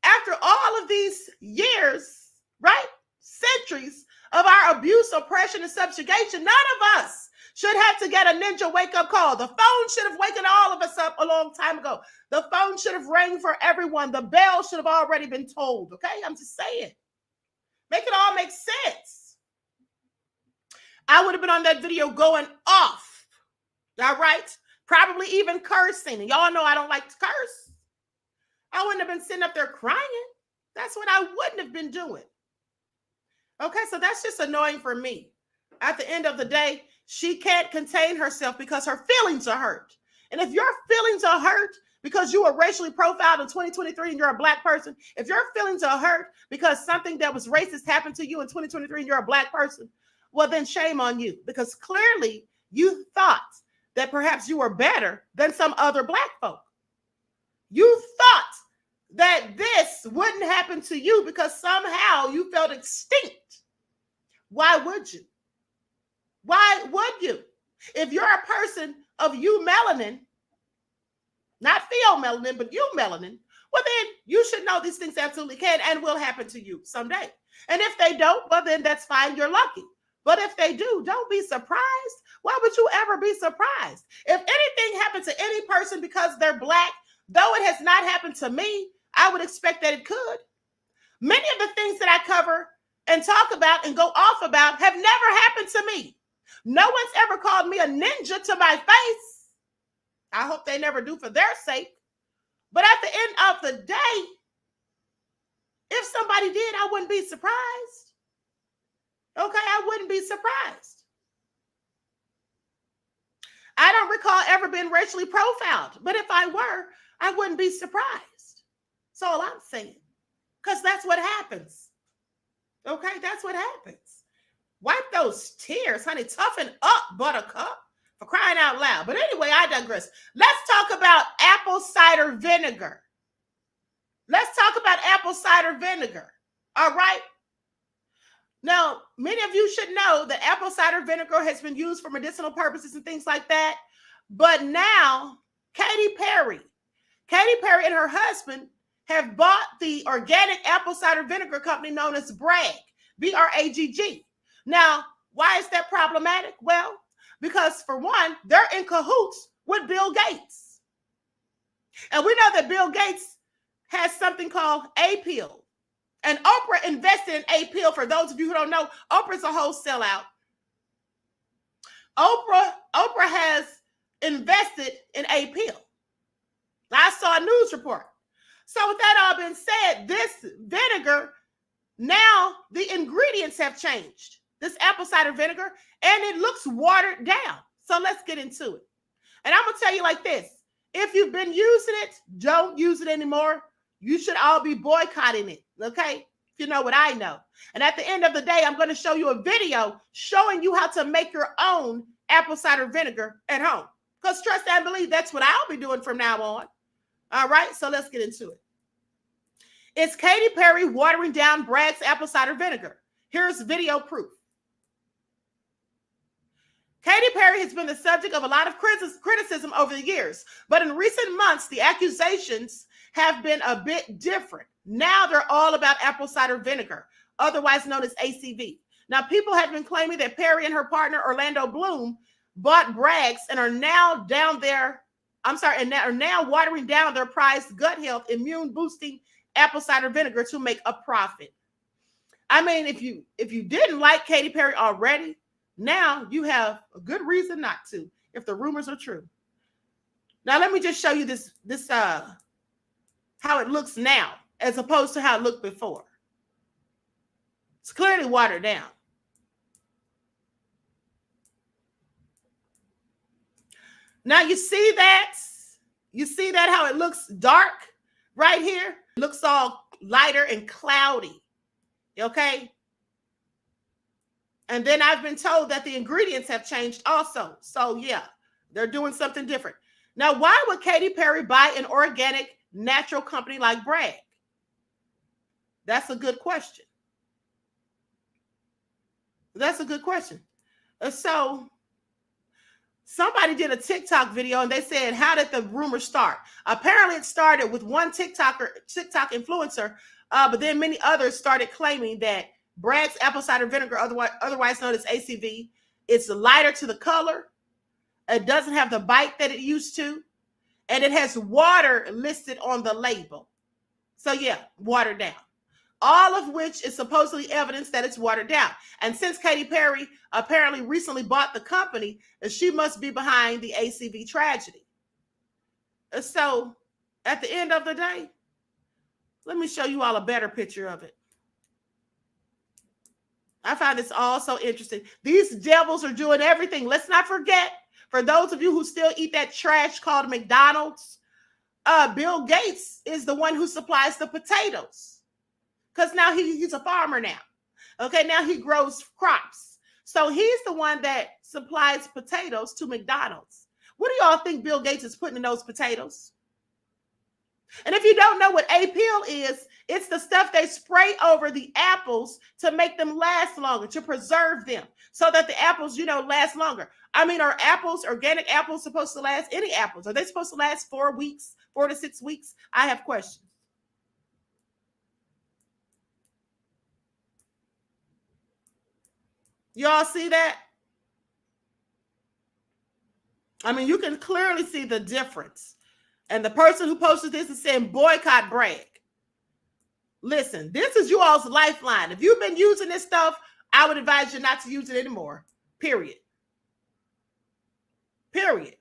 after all of these years, right, centuries of our abuse, oppression, and subjugation, none of us should have to get a ninja wake-up call. The phone should have waken all of us up a long time ago. The phone should have rang for everyone. The bell should have already been tolled, okay? I'm just saying. Make it all make sense. I would have been on that video going off, all right? Probably even cursing. And y'all know I don't like to curse. I wouldn't have been sitting up there crying. That's what I wouldn't have been doing. Okay, so that's just annoying for me. At the end of the day, she can't contain herself because her feelings are hurt. And if your feelings are hurt because you were racially profiled in 2023 and you're a black person, if your feelings are hurt because something that was racist happened to you in 2023 and you're a black person, well, then shame on you, because clearly you thought that perhaps you were better than some other black folk. You thought that this wouldn't happen to you because somehow you felt extinct. Why would you? Why would you? If you're a person of you melanin, not Theo melanin, but you melanin, well, then you should know these things absolutely can and will happen to you someday. And if they don't, well, then that's fine. You're lucky. But if they do, don't be surprised. Why would you ever be surprised? If anything happened to any person because they're black, though it has not happened to me, I would expect that it could. Many of the things that I cover and talk about and go off about have never happened to me. No one's ever called me a ninja to my face. I hope they never do for their sake. But at the end of the day, if somebody did, I wouldn't be surprised. Okay, I wouldn't be surprised. I don't recall ever being racially profiled, but if I were, I wouldn't be surprised. That's all I'm saying, because that's what happens. Okay, that's what happens. Wipe those tears, honey. Toughen up, buttercup, for crying out loud. But anyway, I digress. Let's talk about apple cider vinegar. Let's talk about apple cider vinegar. All right. Now, many of you should know that apple cider vinegar has been used for medicinal purposes and things like that. But now, Katy Perry and her husband have bought the organic apple cider vinegar company known as Bragg, B-R-A-G-G. Now, why is that problematic? Well, because for one, they're in cahoots with Bill Gates. And we know that Bill Gates has something called A-Pill. And Oprah invested in A-Pill. For those of you who don't know, Oprah's a whole sellout. Oprah has invested in A-Pill. I saw a news report. So with that all being said, this vinegar, now the ingredients have changed. This apple cider vinegar, and it looks watered down. So let's get into it. And I'm going to tell you like this. If you've been using it, don't use it anymore. You should all be boycotting it, okay? If you know what I know. And at the end of the day, I'm going to show you a video showing you how to make your own apple cider vinegar at home. Because trust and believe, that's what I'll be doing from now on. All right, so let's get into it. It's Katy Perry watering down Bragg's apple cider vinegar. Here's video proof. Katy Perry has been the subject of a lot of criticism over the years, but in recent months, the accusations have been a bit different. Now they're all about apple cider vinegar, otherwise known as ACV. Now, people have been claiming that Perry and her partner Orlando Bloom bought Bragg's and are now watering down their prized gut health, immune boosting apple cider vinegar to make a profit. I mean, if you didn't like Katy Perry already, now you have a good reason not to, if the rumors are true. Now, let me just show you this how it looks now as opposed to how it looked before. It's clearly watered down. Now you see that? You see that how it looks dark right here? It looks all lighter and cloudy. Okay? And then I've been told that the ingredients have changed also. So yeah, they're doing something different. Now, why would Katy Perry buy an organic, natural company like Bragg? That's a good question. That's a good question. So somebody did a TikTok video and they said, how did the rumor start? Apparently it started with one TikTok influencer, but then many others started claiming that Bragg's apple cider vinegar, otherwise known as ACV, it's lighter to the color. It doesn't have the bite that it used to. And it has water listed on the label. So yeah, watered down. All of which is supposedly evidence that it's watered down. And since Katy Perry apparently recently bought the company, she must be behind the ACV tragedy. So at the end of the day, let me show you all a better picture of it. I find this all so interesting. These devils are doing everything. Let's not forget, for those of you who still eat that trash called McDonald's, Bill Gates is the one who supplies the potatoes. Because now he's a farmer now. Okay, now he grows crops. So he's the one that supplies potatoes to McDonald's. What do y'all think Bill Gates is putting in those potatoes? And if you don't know what A-Peel is, it's the stuff they spray over the apples to make them last longer, to preserve them so that the apples, last longer. I mean, are apples, organic apples, supposed to last? Any apples, are they supposed to last 4 weeks, 4 to 6 weeks? I have questions. Y'all see that? I mean, you can clearly see the difference. And the person who posted this is saying boycott Bragg. Listen, this is you all's lifeline. If you've been using this stuff, I would advise you not to use it anymore. Period. Period.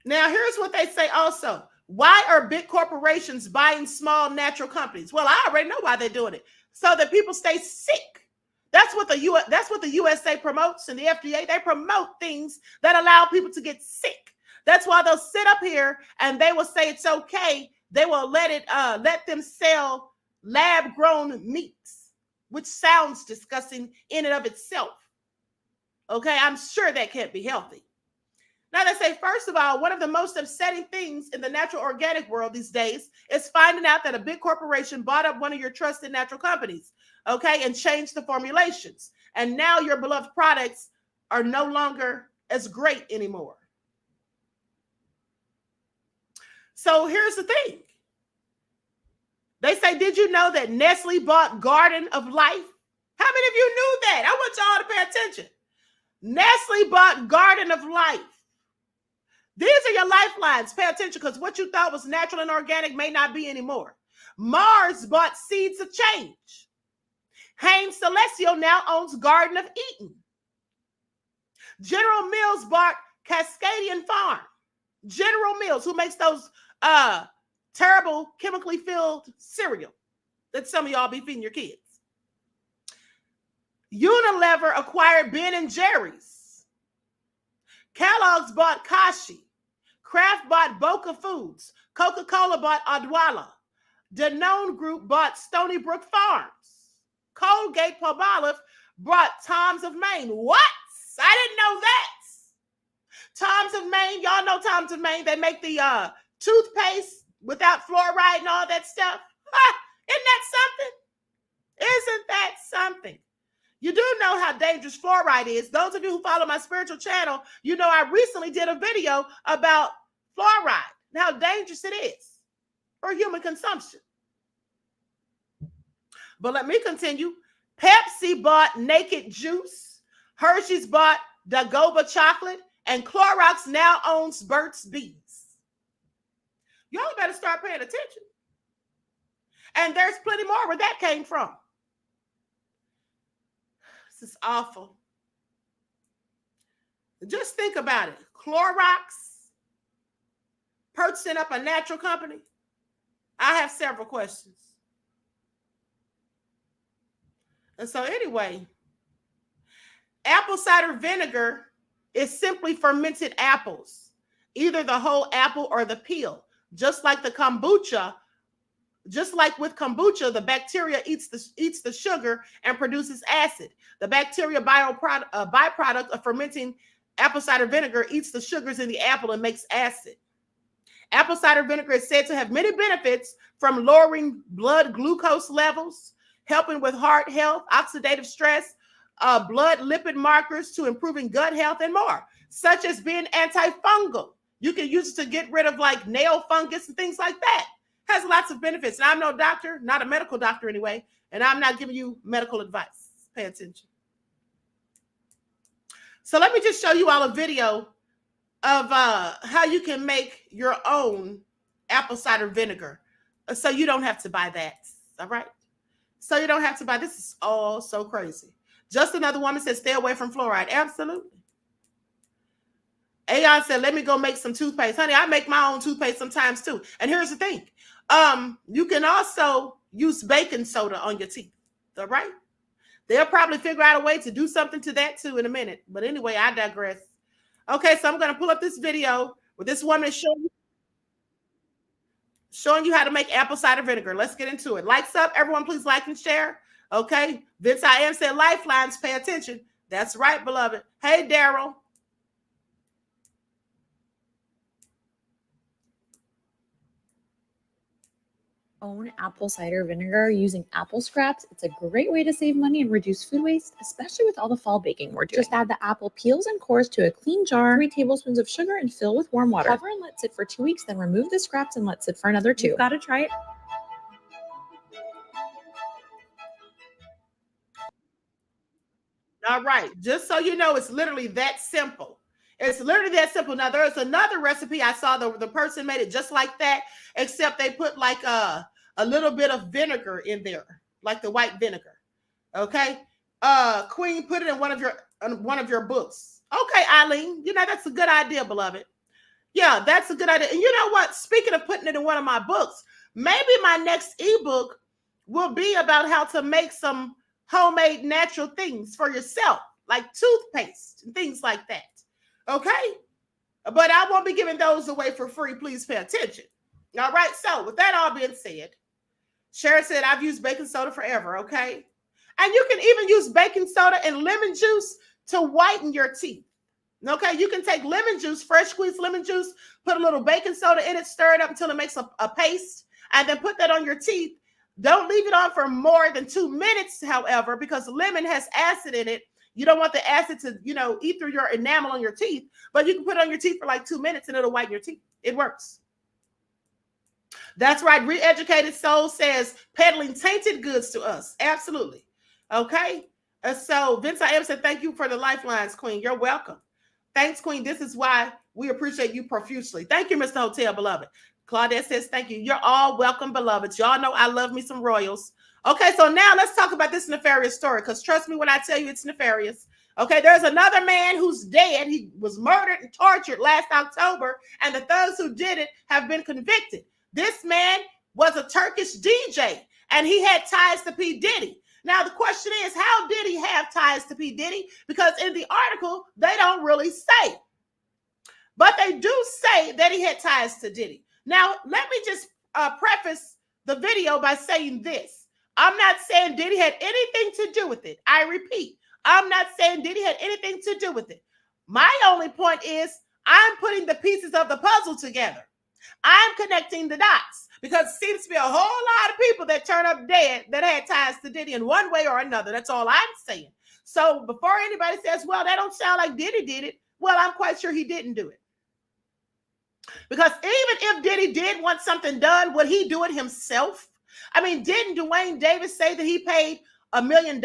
Now, here's what they say also. Why are big corporations buying small natural companies? Well, I already know why they're doing it. So that people stay sick. That's what the USA promotes, and the FDA, they promote things that allow people to get sick. That's why they'll sit up here and they will say it's okay. They will let them sell lab-grown meats, which sounds disgusting in and of itself. Okay, I'm sure that can't be healthy. Now they say, first of all, one of the most upsetting things in the natural organic world these days is finding out that a big corporation bought up one of your trusted natural companies, okay, and changed the formulations. And now your beloved products are no longer as great anymore. So here's the thing. They say, did you know that Nestle bought Garden of Life? How many of you knew that? I want y'all to pay attention. Nestle bought Garden of Life. These are your lifelines. Pay attention, because what you thought was natural and organic may not be anymore. Mars bought Seeds of Change. Hanes Celestial now owns Garden of Eden. General Mills bought Cascadian Farm. General Mills, who makes those terrible chemically filled cereal that some of y'all be feeding your kids. Unilever acquired Ben & Jerry's. Kellogg's bought Kashi. Kraft bought Boca Foods. Coca-Cola bought Odwalla. Danone Group bought Stony Brook Farms. Colgate-Palmolive bought Tom's of Maine. What? I didn't know that. Tom's of Maine, y'all know Tom's of Maine. They make the toothpaste without fluoride and all that stuff. Isn't that Isn't that something? You do know how dangerous fluoride is. Those of you who follow my spiritual channel, you know I recently did a video about fluoride and how dangerous it is for human consumption. But let me continue. Pepsi bought Naked Juice. Hershey's bought Dagoba chocolate. And Clorox now owns Burt's Bees. Y'all better start paying attention. And there's plenty more where that came from. This is awful. Just think about it. Clorox purchasing up a natural company. I have several questions. And so anyway, apple cider vinegar is simply fermented apples, either the whole apple or the peel. Just like the kombucha, just like with kombucha, the bacteria eats the sugar and produces acid. The bacteria byproduct of fermenting apple cider vinegar eats the sugars in the apple and makes acid. Apple cider vinegar is said to have many benefits, from lowering blood glucose levels, helping with heart health, oxidative stress, blood lipid markers, to improving gut health and more, such as being antifungal. You can use it to get rid of like nail fungus and things like that. Has lots of benefits. And I'm no doctor, not a medical doctor anyway, and I'm not giving you medical advice. Pay attention. So let me just show you all a video of how you can make your own apple cider vinegar, so you don't have to buy that. All right. So you don't have to buy. This is all so crazy. Just another woman said, stay away from fluoride. Absolutely. Aeon said, let me go make some toothpaste. Honey, I make my own toothpaste sometimes too. And here's the thing. You can also use baking soda on your teeth. All right. They'll probably figure out a way to do something to that too in a minute. But anyway, I digress. Okay, so I'm going to pull up this video where this woman is showing you how to make apple cider vinegar. Let's get into it. Likes up. Everyone, please like and share. Okay. Vince I Am said lifelines. Pay attention. That's right, beloved. Hey, Daryl. Own apple cider vinegar using apple scraps. It's a great way to save money and reduce food waste, especially with all the fall baking we're doing. Just add the apple peels and cores to a clean jar, 3 tablespoons of sugar, and fill with warm water. Cover and let sit for 2 weeks, then remove the scraps and let sit for another 2. You've got to try it. All right. Just so you know, it's literally that simple. It's literally that simple. Now, there's another recipe I saw. The person made it just like that, except they put like a little bit of vinegar in there, like the white vinegar. Okay. Queen, put it in one of your books. Okay, Eileen. You know, that's a good idea, beloved. Yeah, that's a good idea. And you know what? Speaking of putting it in one of my books, maybe my next ebook will be about how to make some homemade natural things for yourself, like toothpaste and things like that. Okay, but I won't be giving those away for free. Please pay attention. All right, so with that all being said, Sharon said, I've used baking soda forever, okay? And you can even use baking soda and lemon juice to whiten your teeth, okay? You can take lemon juice, fresh squeezed lemon juice, put a little baking soda in it, stir it up until it makes a paste, and then put that on your teeth. Don't leave it on for more than 2 minutes, however, because lemon has acid in it. You don't want the acid to, eat through your enamel on your teeth, but you can put it on your teeth for like 2 minutes and it'll whiten your teeth. It works. That's right. Re-Educated Soul says peddling tainted goods to us. Absolutely. Okay. So Vince I Am said, thank you for the lifelines, Queen. You're welcome. Thanks, Queen. This is why we appreciate you profusely. Thank you, Mr. Hotel, beloved. Claudette says, thank you. You're all welcome, beloveds. Y'all know I love me some royals. Okay, so now let's talk about this nefarious story, because trust me when I tell you it's nefarious. Okay, there's another man who's dead. He was murdered and tortured last October, and the thugs who did it have been convicted. This man was a Turkish DJ, and he had ties to P. Diddy. Now, the question is, how did he have ties to P. Diddy? Because in the article, they don't really say. But they do say that he had ties to Diddy. Now, let me just preface the video by saying this. I'm not saying Diddy had anything to do with it. I repeat, I'm not saying Diddy had anything to do with it. My only point is I'm putting the pieces of the puzzle together. I'm connecting the dots Because it seems to be a whole lot of people that turn up dead that had ties to Diddy in one way or another. That's all I'm saying. So before anybody says, well, that don't sound like Diddy did it, well, I'm quite sure he didn't do it. Because even if Diddy did want something done, would he do it himself? I mean, didn't Dwayne Davis say that he paid $1 million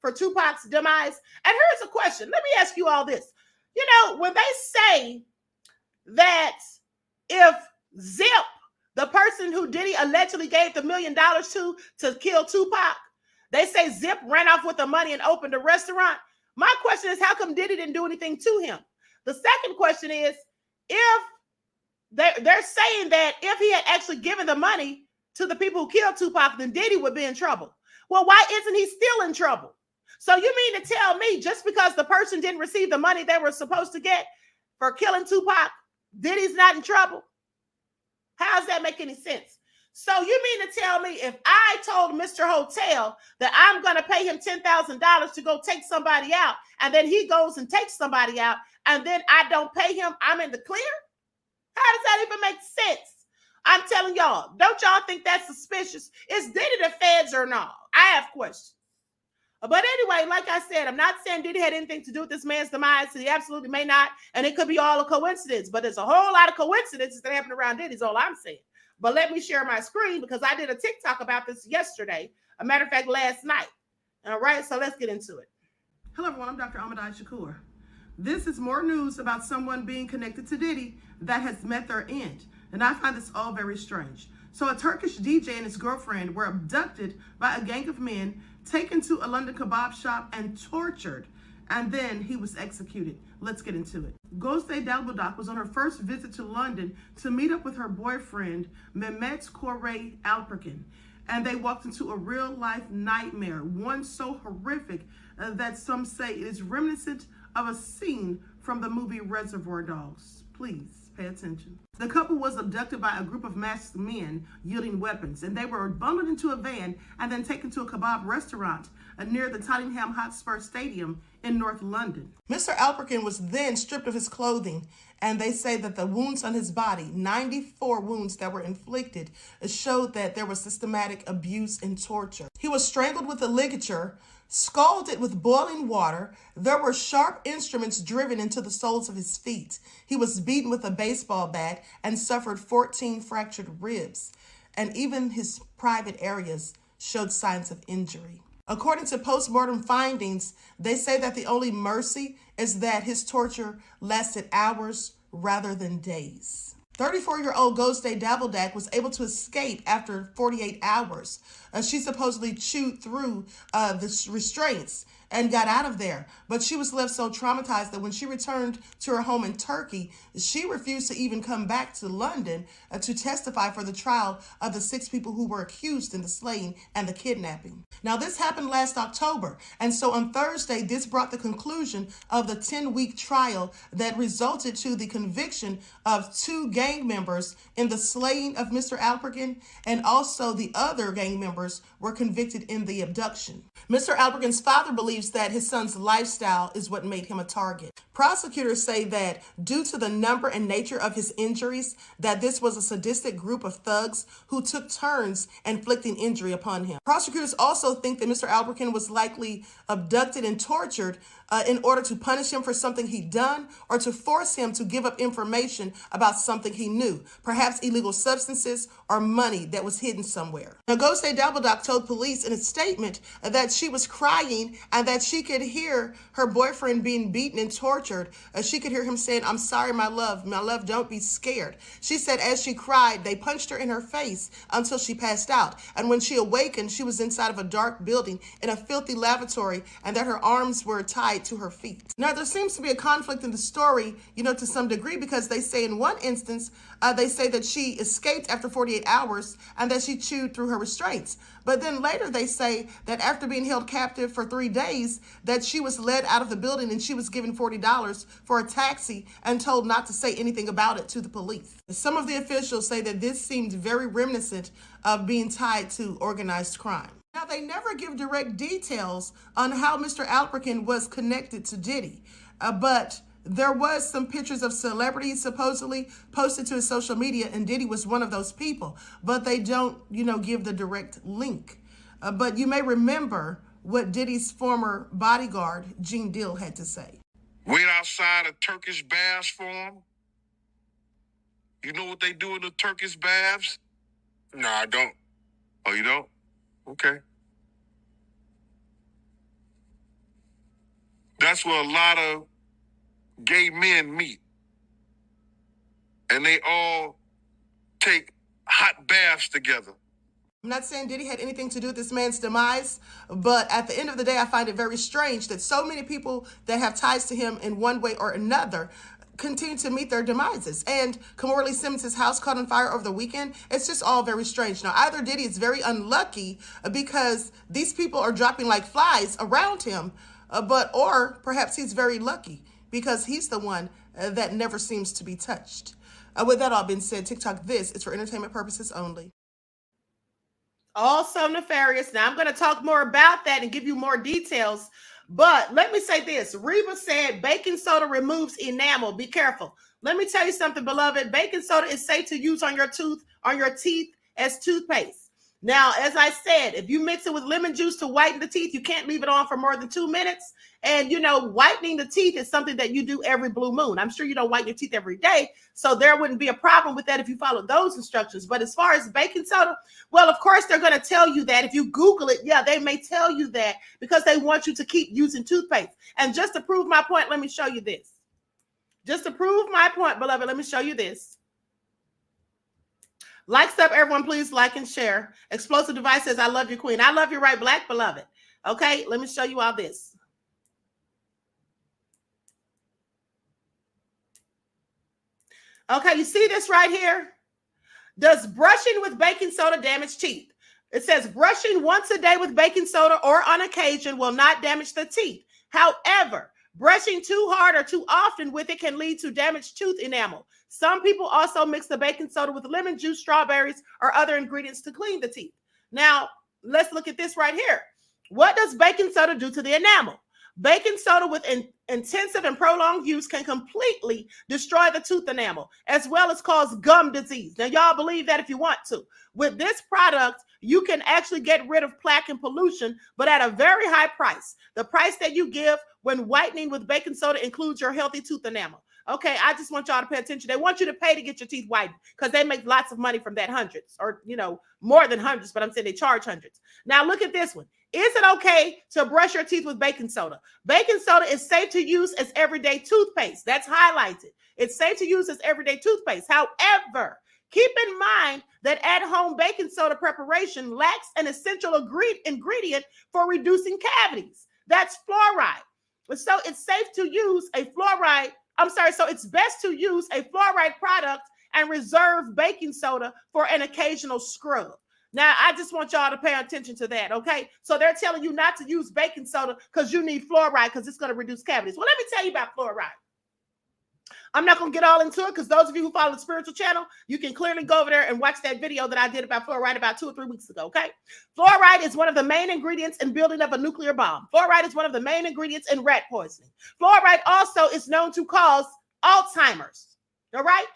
for Tupac's demise? And here's a question. Let me ask you all this. You know, when they say that if Zip, the person who Diddy allegedly gave the $1 million to kill Tupac, they say Zip ran off with the money and opened a restaurant. My question is, how come Diddy didn't do anything to him? The second question is, if they're saying that if he had actually given the money to the people who killed Tupac, then Diddy would be in trouble. Well, why isn't he still in trouble? So you mean to tell me just because the person didn't receive the money they were supposed to get for killing Tupac, Diddy's not in trouble? How does that make any sense? So you mean to tell me if I told Mr. Hotel that I'm going to pay him $10,000 to go take somebody out, and then he goes and takes somebody out, and then I don't pay him, I'm in the clear? How does that even make sense? I'm telling y'all, don't y'all think that's suspicious? Is Diddy the feds or not? I have questions. But anyway, like I said, I'm not saying Diddy had anything to do with this man's demise. He absolutely may not, and it could be all a coincidence. But there's a whole lot of coincidences that happen around Diddy, is all I'm saying. But let me share my screen because I did a TikTok about this yesterday. A matter of fact, last night. All right, so let's get into it. Hello, everyone. I'm Dr. Ahmadiyyah Shakur. This is more news about someone being connected to Diddy that has met their end. And I find this all very strange. So a Turkish DJ and his girlfriend were abducted by a gang of men, taken to a London kebab shop and tortured. And then he was executed. Let's get into it. Giddey Dalbudak was on her first visit to London to meet up with her boyfriend, Mehmet Gloria Allred. And they walked into a real-life nightmare, one so horrific that some say it is reminiscent of a scene from the movie Reservoir Dogs. Please pay attention. The couple was abducted by a group of masked men wielding weapons, and they were bundled into a van and then taken to a kebab restaurant near the Tottenham Hotspur Stadium in North London. Mr. Alperkin was then stripped of his clothing, and they say that the wounds on his body, 94 wounds that were inflicted, showed that there was systematic abuse and torture. He was strangled with a ligature, scalded with boiling water. There were sharp instruments driven into the soles of his feet. He was beaten with a baseball bat and suffered 14 fractured ribs, and even his private areas showed signs of injury. According to postmortem findings, they say that the only mercy is that his torture lasted hours rather than days. 34-year-old Giddey Dalbudak was able to escape after 48 hours. She supposedly chewed through the restraints and got out of there. But she was left so traumatized that when she returned to her home in Turkey, she refused to even come back to London to testify for the trial of the 6 people who were accused in the slaying and the kidnapping. Now, this happened last October. And so on Thursday, this brought the conclusion of the 10-week trial that resulted to the conviction of 2 gang members in the slaying of Mr. Alperkin, and also the other gang members were convicted in the abduction. Mr. Alperkin's father believes that his son's lifestyle is what made him a target. Prosecutors say that due to the number and nature of his injuries, that this was a sadistic group of thugs who took turns inflicting injury upon him. Prosecutors also think that Mr. Alperkin was likely abducted and tortured in order to punish him for something he'd done or to force him to give up information about something he knew, perhaps illegal substances or money that was hidden somewhere. Now, Giddey Dalbudak told police in a statement that she was crying and that she could hear her boyfriend being beaten and tortured. She could hear him saying, "I'm sorry, my love, don't be scared." She said as she cried, they punched her in her face until she passed out. And when she awakened, she was inside of a dark building in a filthy lavatory, and that her arms were tied to her feet. Now, there seems to be a conflict in the story, to some degree, because they say in one instance, they say that she escaped after 48 hours and that she chewed through her restraints. But then later they say that after being held captive for 3 days, that she was led out of the building and she was given $40 for a taxi and told not to say anything about it to the police. Some of the officials say that this seemed very reminiscent of being tied to organized crime. Now, they never give direct details on how Mr. Alperkin was connected to Diddy, but there was some pictures of celebrities supposedly posted to his social media, and Diddy was one of those people, but they don't, give the direct link. But you may remember what Diddy's former bodyguard, Gene Dill, had to say. Wait outside of Turkish baths for him. You know what they do in the Turkish baths? No, I don't. Oh, you don't? Okay. That's where a lot of gay men meet. And they all take hot baths together. I'm not saying Diddy had anything to do with this man's demise, but at the end of the day, I find it very strange that so many people that have ties to him in one way or another continue to meet their demises. And Kamora Simmons' house caught on fire over the weekend. It's just all very strange. Now, either Diddy is very unlucky because these people are dropping like flies around him, or perhaps he's very lucky because he's the one that never seems to be touched. With that all being said, TikTok, this is for entertainment purposes only. Also nefarious. Now, I'm going to talk more about that and give you more details. But let me say this. Reba said baking soda removes enamel. Be careful. Let me tell you something, beloved. Baking soda is safe to use on your teeth as toothpaste. Now, as I said, if you mix it with lemon juice to whiten the teeth, you can't leave it on for more than 2 minutes. And, whitening the teeth is something that you do every blue moon. I'm sure you don't whiten your teeth every day, so there wouldn't be a problem with that if you follow those instructions. But as far as baking soda, well, of course, they're going to tell you that. If you Google it, yeah, they may tell you that because they want you to keep using toothpaste. And just to prove my point, let me show you this. Just to prove my point, beloved, let me show you this. Likes up, everyone, please like and share. Explosive Device says, I love you, Queen. I love you, right, Black, beloved. Okay, let me show you all this. Okay, you see this right here? Does brushing with baking soda damage teeth? It says brushing once a day with baking soda or on occasion will not damage the teeth. However, brushing too hard or too often with it can lead to damaged tooth enamel. Some people also mix the baking soda with lemon juice, strawberries, or other ingredients to clean the teeth. Now, let's look at this right here. What does baking soda do to the enamel? Baking soda with intensive and prolonged use can completely destroy the tooth enamel, as well as cause gum disease. Now, y'all believe that if you want to. With this product, you can actually get rid of plaque and pollution, but at a very high price. The price that you give when whitening with baking soda includes your healthy tooth enamel. Okay, I just want y'all to pay attention. They want you to pay to get your teeth whitened because they make lots of money from that, hundreds or, more than hundreds, but I'm saying they charge hundreds. Now, look at this one. Is it okay to brush your teeth with baking soda? Baking soda is safe to use as everyday toothpaste. That's highlighted. It's safe to use as everyday toothpaste. However, keep in mind that at-home baking soda preparation lacks an essential ingredient for reducing cavities. That's fluoride. So it's safe to use a fluoride. So it's best to use a fluoride product and reserve baking soda for an occasional scrub. Now, I just want y'all to pay attention to that, okay? So they're telling you not to use baking soda because you need fluoride because it's going to reduce cavities. Well, let me tell you about fluoride. I'm not going to get all into it because those of you who follow the spiritual channel, you can clearly go over there and watch that video that I did about fluoride about 2 or 3 weeks ago, okay? Fluoride is one of the main ingredients in building up a nuclear bomb. Fluoride is one of the main ingredients in rat poisoning. Fluoride also is known to cause Alzheimer's, all right?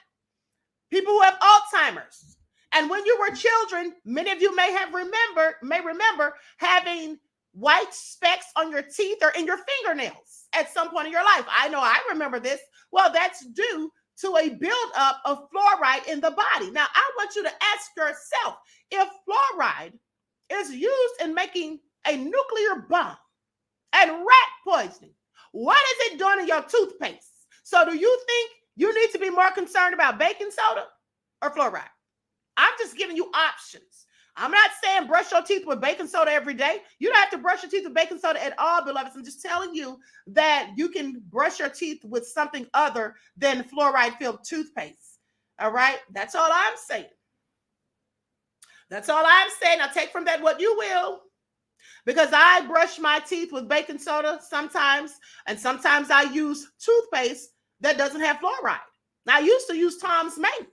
People who have Alzheimer's. And when you were children, many of you may remember having white specks on your teeth or in your fingernails at some point in your life. I know I remember this. Well, that's due to a buildup of fluoride in the body. Now, I want you to ask yourself, if fluoride is used in making a nuclear bomb and rat poisoning, what is it doing in your toothpaste? So do you think you need to be more concerned about baking soda or fluoride? I'm just giving you options. I'm not saying brush your teeth with baking soda every day. You don't have to brush your teeth with baking soda at all, beloveds. I'm just telling you that you can brush your teeth with something other than fluoride-filled toothpaste. All right? That's all I'm saying. That's all I'm saying. Now take from that what you will. Because I brush my teeth with baking soda sometimes, and sometimes I use toothpaste that doesn't have fluoride. Now, I used to use Tom's Maine.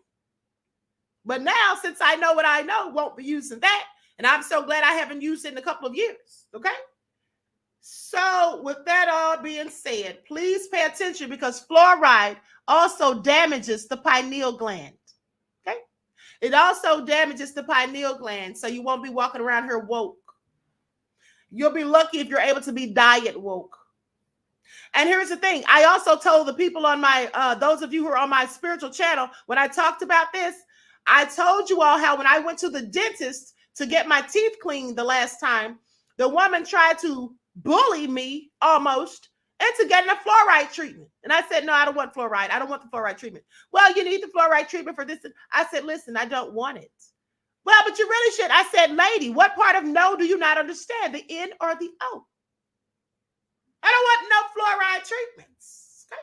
But now, since I know what I know, won't be using that. And I'm so glad I haven't used it in a couple of years. Okay? So with that all being said, please pay attention because fluoride also damages the pineal gland. Okay? It also damages the pineal gland, so you won't be walking around here woke. You'll be lucky if you're able to be diet woke. And here's the thing. I also told the people on my, those of you who are on my spiritual channel, when I talked about this, I told you all how when I went to the dentist to get my teeth cleaned the last time, the woman tried to bully me almost into getting a fluoride treatment. And I said, no, I don't want fluoride. I don't want the fluoride treatment. Well, you need the fluoride treatment for this. I said, listen, I don't want it. Well, but you really should. I said, lady, what part of no do you not understand? The N or the O? I don't want no fluoride treatments. Okay?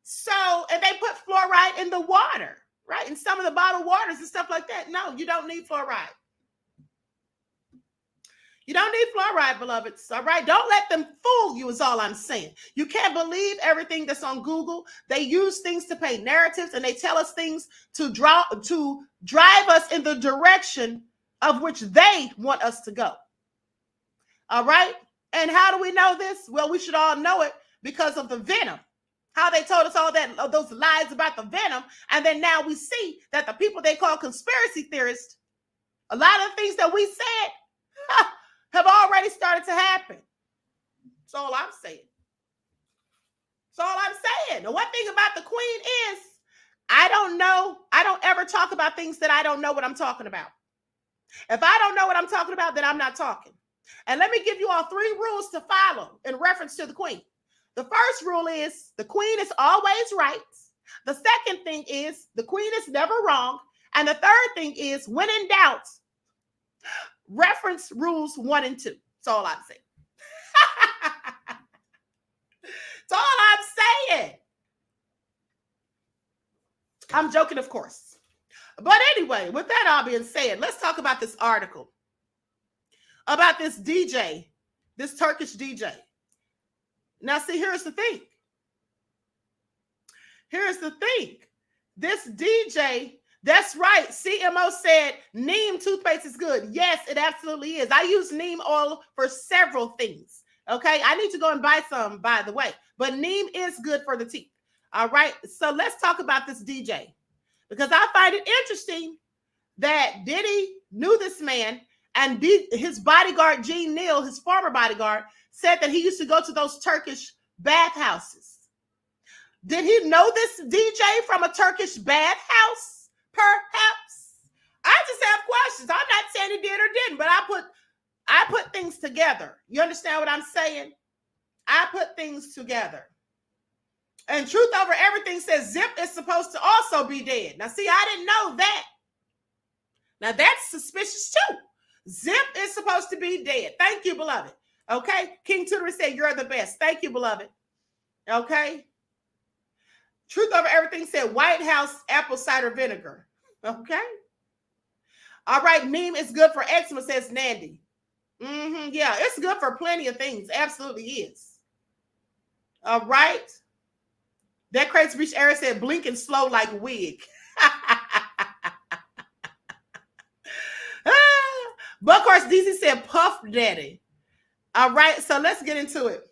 So, and they put fluoride in the water, right? In some of the bottled waters and stuff like that. No, you don't need fluoride. You don't need fluoride, beloveds. All right. Don't let them fool you is all I'm saying. You can't believe everything that's on Google. They use things to paint narratives and they tell us things to drive us in the direction of which they want us to go. All right. And how do we know this? Well, we should all know it because of the venom. How they told us all that, those lies about the venom. And then now we see that the people they call conspiracy theorists, a lot of things that we said have already started to happen. That's all I'm saying. That's all I'm saying. The one thing about the queen is I don't know. I don't ever talk about things that I don't know what I'm talking about. If I don't know what I'm talking about, then I'm not talking. And let me give you all 3 rules to follow in reference to the queen. The first rule is the queen is always right. The second thing is the queen is never wrong. And the third thing is when in doubt, reference rules 1 and 2. That's all I'm saying. That's all I'm saying. I'm joking, of course. But anyway, with that all being said, let's talk about this article. About this DJ, this Turkish DJ. Now, see, here's the thing. Here's the thing. This DJ, that's right. CMO said neem toothpaste is good. Yes, it absolutely is. I use neem oil for several things. Okay, I need to go and buy some, by the way. But neem is good for the teeth. All right, so let's talk about this DJ. Because I find it interesting that Diddy knew this man. And his bodyguard, Gene Neal, his former bodyguard, said that he used to go to those Turkish bathhouses. Did he know this DJ from a Turkish bathhouse? Perhaps. I just have questions. I'm not saying he did or didn't, but I put things together. You understand what I'm saying? I put things together. And Truth Over Everything says Zip is supposed to also be dead. Now, see, I didn't know that. Now, that's suspicious too. Zip is supposed to be dead. Thank you, beloved. Okay. King Tudor said, you're the best. Thank you, beloved. Okay. Truth Over Everything said White House apple cider vinegar. Okay. All right. Neem is good for eczema, says Nandy. Yeah, it's good for plenty of things. Absolutely is. All right. That Crazy Beach Area said blinking slow like wig. But of course, DC said Puff Daddy. All right, so let's get into it.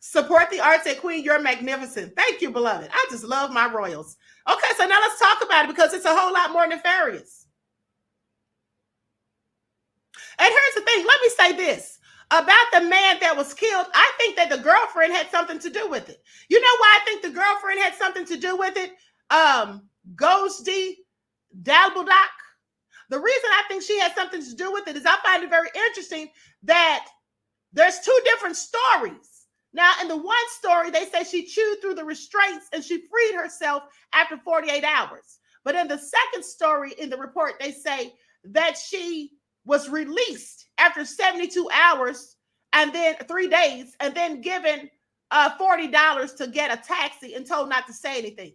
Support the arts at Queen. You're magnificent. Thank you, beloved. I just love my royals. Okay, so now let's talk about it because it's a whole lot more nefarious. And here's the thing. Let me say this about the man that was killed. I think that the girlfriend had something to do with it. You know why I think the girlfriend had something to do with it? Ghosty Dalbudak. The reason I think she had something to do with it is I find it very interesting that there's 2 different stories. Now, in the one story, they say she chewed through the restraints and she freed herself after 48 hours. But in the second story in the report, they say that she was released after 72 hours and then 3 days and then given $40 to get a taxi and told not to say anything.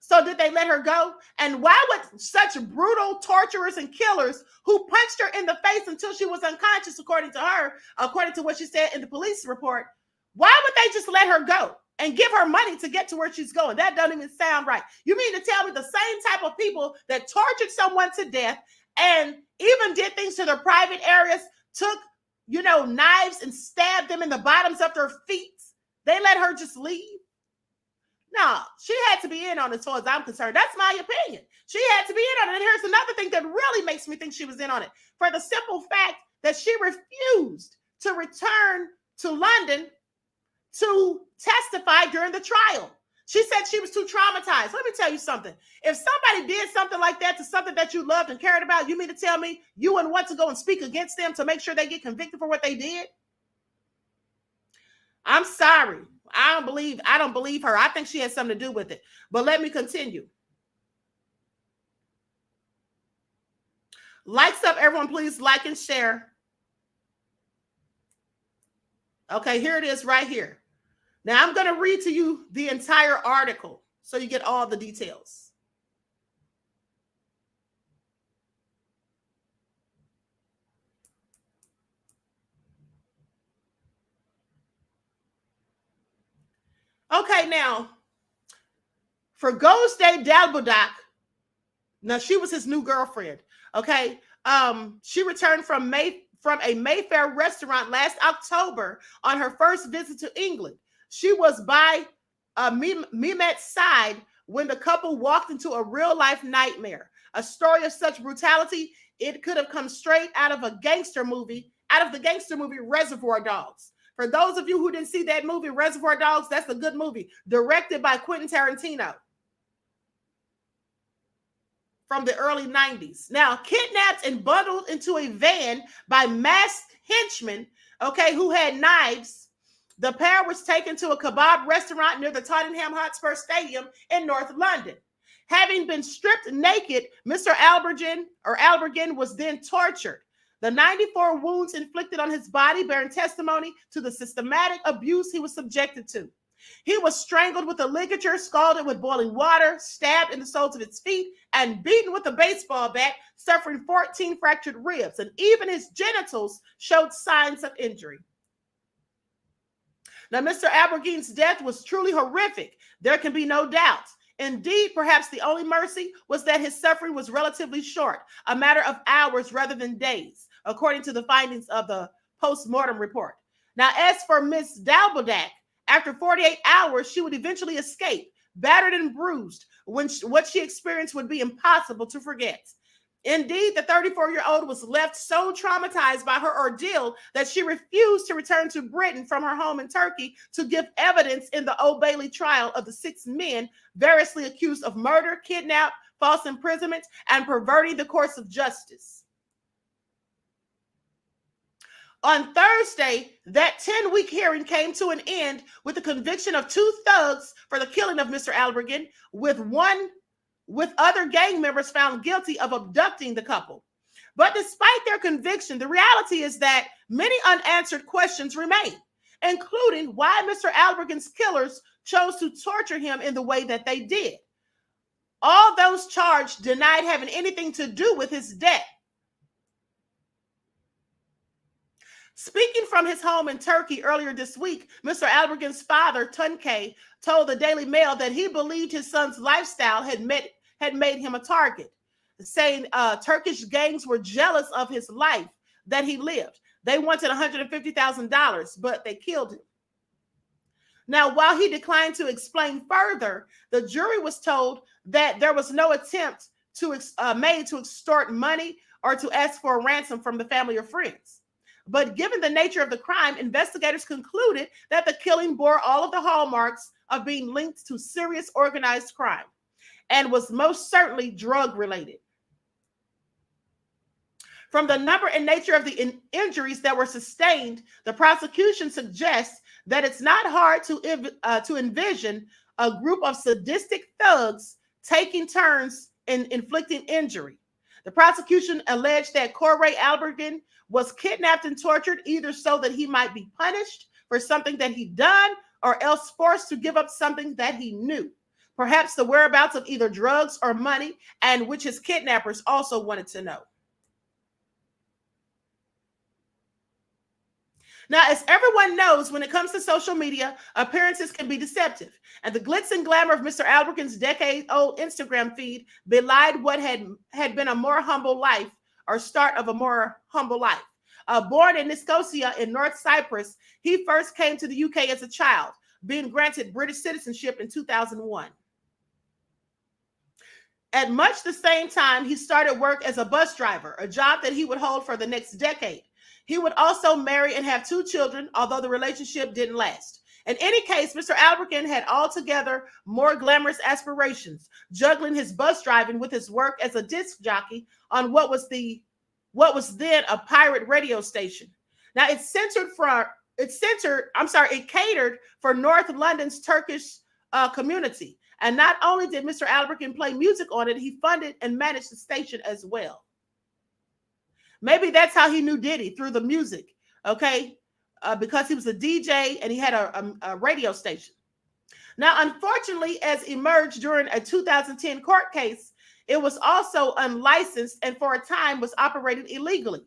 So did they let her go? And why would such brutal torturers and killers who punched her in the face until she was unconscious, according to her, according to what she said in the police report, why would they just let her go and give her money to get to where she's going? That doesn't even sound right. You mean to tell me the same type of people that tortured someone to death and even did things to their private areas, took, knives and stabbed them in the bottoms of their feet. They let her just leave? No, she had to be in on it as far as I'm concerned. That's my opinion. She had to be in on it. And here's another thing that really makes me think she was in on it. For the simple fact that she refused to return to London to testify during the trial. She said she was too traumatized. Let me tell you something. If somebody did something like that to something that you loved and cared about, you mean to tell me you wouldn't want to go and speak against them to make sure they get convicted for what they did? I'm sorry. I don't believe her. I think she has something to do with it. But let me continue. Likes up, everyone, please like and share. Okay, here it is right here. Now, I'm going to read to you the entire article so you get all the details. Okay, now, for Gosde Dalbudak, now she was his new girlfriend, okay? She returned from a Mayfair restaurant last October on her first visit to England. She was by Mehmet's side when the couple walked into a real-life nightmare. A story of such brutality, it could have come straight out of the gangster movie Reservoir Dogs. For those of you who didn't see that movie, Reservoir Dogs, that's a good movie, directed by Quentin Tarantino from the early 90s. Now, kidnapped and bundled into a van by masked henchmen, okay, who had knives, the pair was taken to a kebab restaurant near the Tottenham Hotspur Stadium in North London. Having been stripped naked, Mr. Albergin was then tortured. The 94 wounds inflicted on his body bearing testimony to the systematic abuse he was subjected to. He was strangled with a ligature, scalded with boiling water, stabbed in the soles of his feet, and beaten with a baseball bat, suffering 14 fractured ribs, and even his genitals showed signs of injury. Now, Mr. Albergin's death was truly horrific. There can be no doubt. Indeed, perhaps the only mercy was that his suffering was relatively short, a matter of hours rather than days, according to the findings of the post-mortem report. Now, as for Miss Dalbudak, after 48 hours, she would eventually escape, battered and bruised, when what she experienced would be impossible to forget. Indeed, the 34-year-old was left so traumatized by her ordeal that she refused to return to Britain from her home in Turkey to give evidence in the Old Bailey trial of the 6 men variously accused of murder, kidnap, false imprisonment, and perverting the course of justice. On Thursday, that 10-week hearing came to an end with the conviction of 2 thugs for the killing of Mr. Albergin, with other gang members found guilty of abducting the couple. But despite their conviction, the reality is that many unanswered questions remain, including why Mr. Albergin's killers chose to torture him in the way that they did. All those charged denied having anything to do with his death. Speaking from his home in Turkey earlier this week, Mr. Albergin's father, Tunkay, told the Daily Mail that he believed his son's lifestyle had made him a target, saying Turkish gangs were jealous of his life that he lived. They wanted $150,000, but they killed him. Now, while he declined to explain further, the jury was told that there was no attempt made to extort money or to ask for a ransom from the family or friends. But given the nature of the crime, investigators concluded that the killing bore all of the hallmarks of being linked to serious organized crime and was most certainly drug-related. From the number and nature of the injuries that were sustained, the prosecution suggests that it's not hard to envision a group of sadistic thugs taking turns in inflicting injury. The prosecution alleged that Corey Albergin was kidnapped and tortured either so that he might be punished for something that he'd done or else forced to give up something that he knew, perhaps the whereabouts of either drugs or money, and which his kidnappers also wanted to know. Now, as everyone knows, when it comes to social media, appearances can be deceptive. And the glitz and glamour of Mr. Albergin's decade-old Instagram feed belied what had been a more humble life or start of a more humble life. Born in Nicosia in North Cyprus, he first came to the UK as a child, being granted British citizenship in 2001. At much the same time, he started work as a bus driver, a job that he would hold for the next decade. He would also marry and have 2 children, although the relationship didn't last. In any case, Mr. Alberkin had altogether more glamorous aspirations, juggling his bus driving with his work as a disc jockey on what was then a pirate radio station. Now it catered for North London's Turkish community. And not only did Mr. Alberkin play music on it, he funded and managed the station as well. Maybe that's how he knew Diddy, through the music, okay? Because he was a DJ and he had a radio station. Now, unfortunately, as emerged during a 2010 court case, it was also unlicensed and for a time was operated illegally.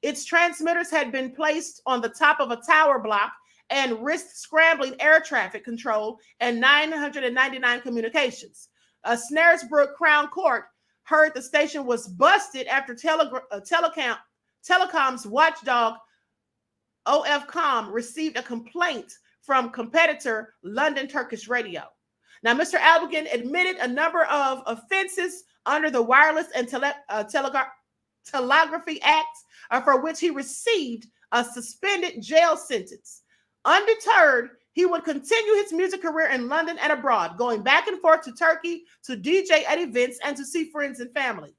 Its transmitters had been placed on the top of a tower block and risked scrambling air traffic control and 999 communications. Snaresbrook Crown Court heard the station was busted after telecom's watchdog Ofcom received a complaint from competitor London Turkish Radio. Now, Mr. Alberkin admitted a number of offenses under the Wireless and Telegraphy Act, for which he received a suspended jail sentence. Undeterred, he would continue his music career in London and abroad, going back and forth to Turkey to DJ at events and to see friends and family.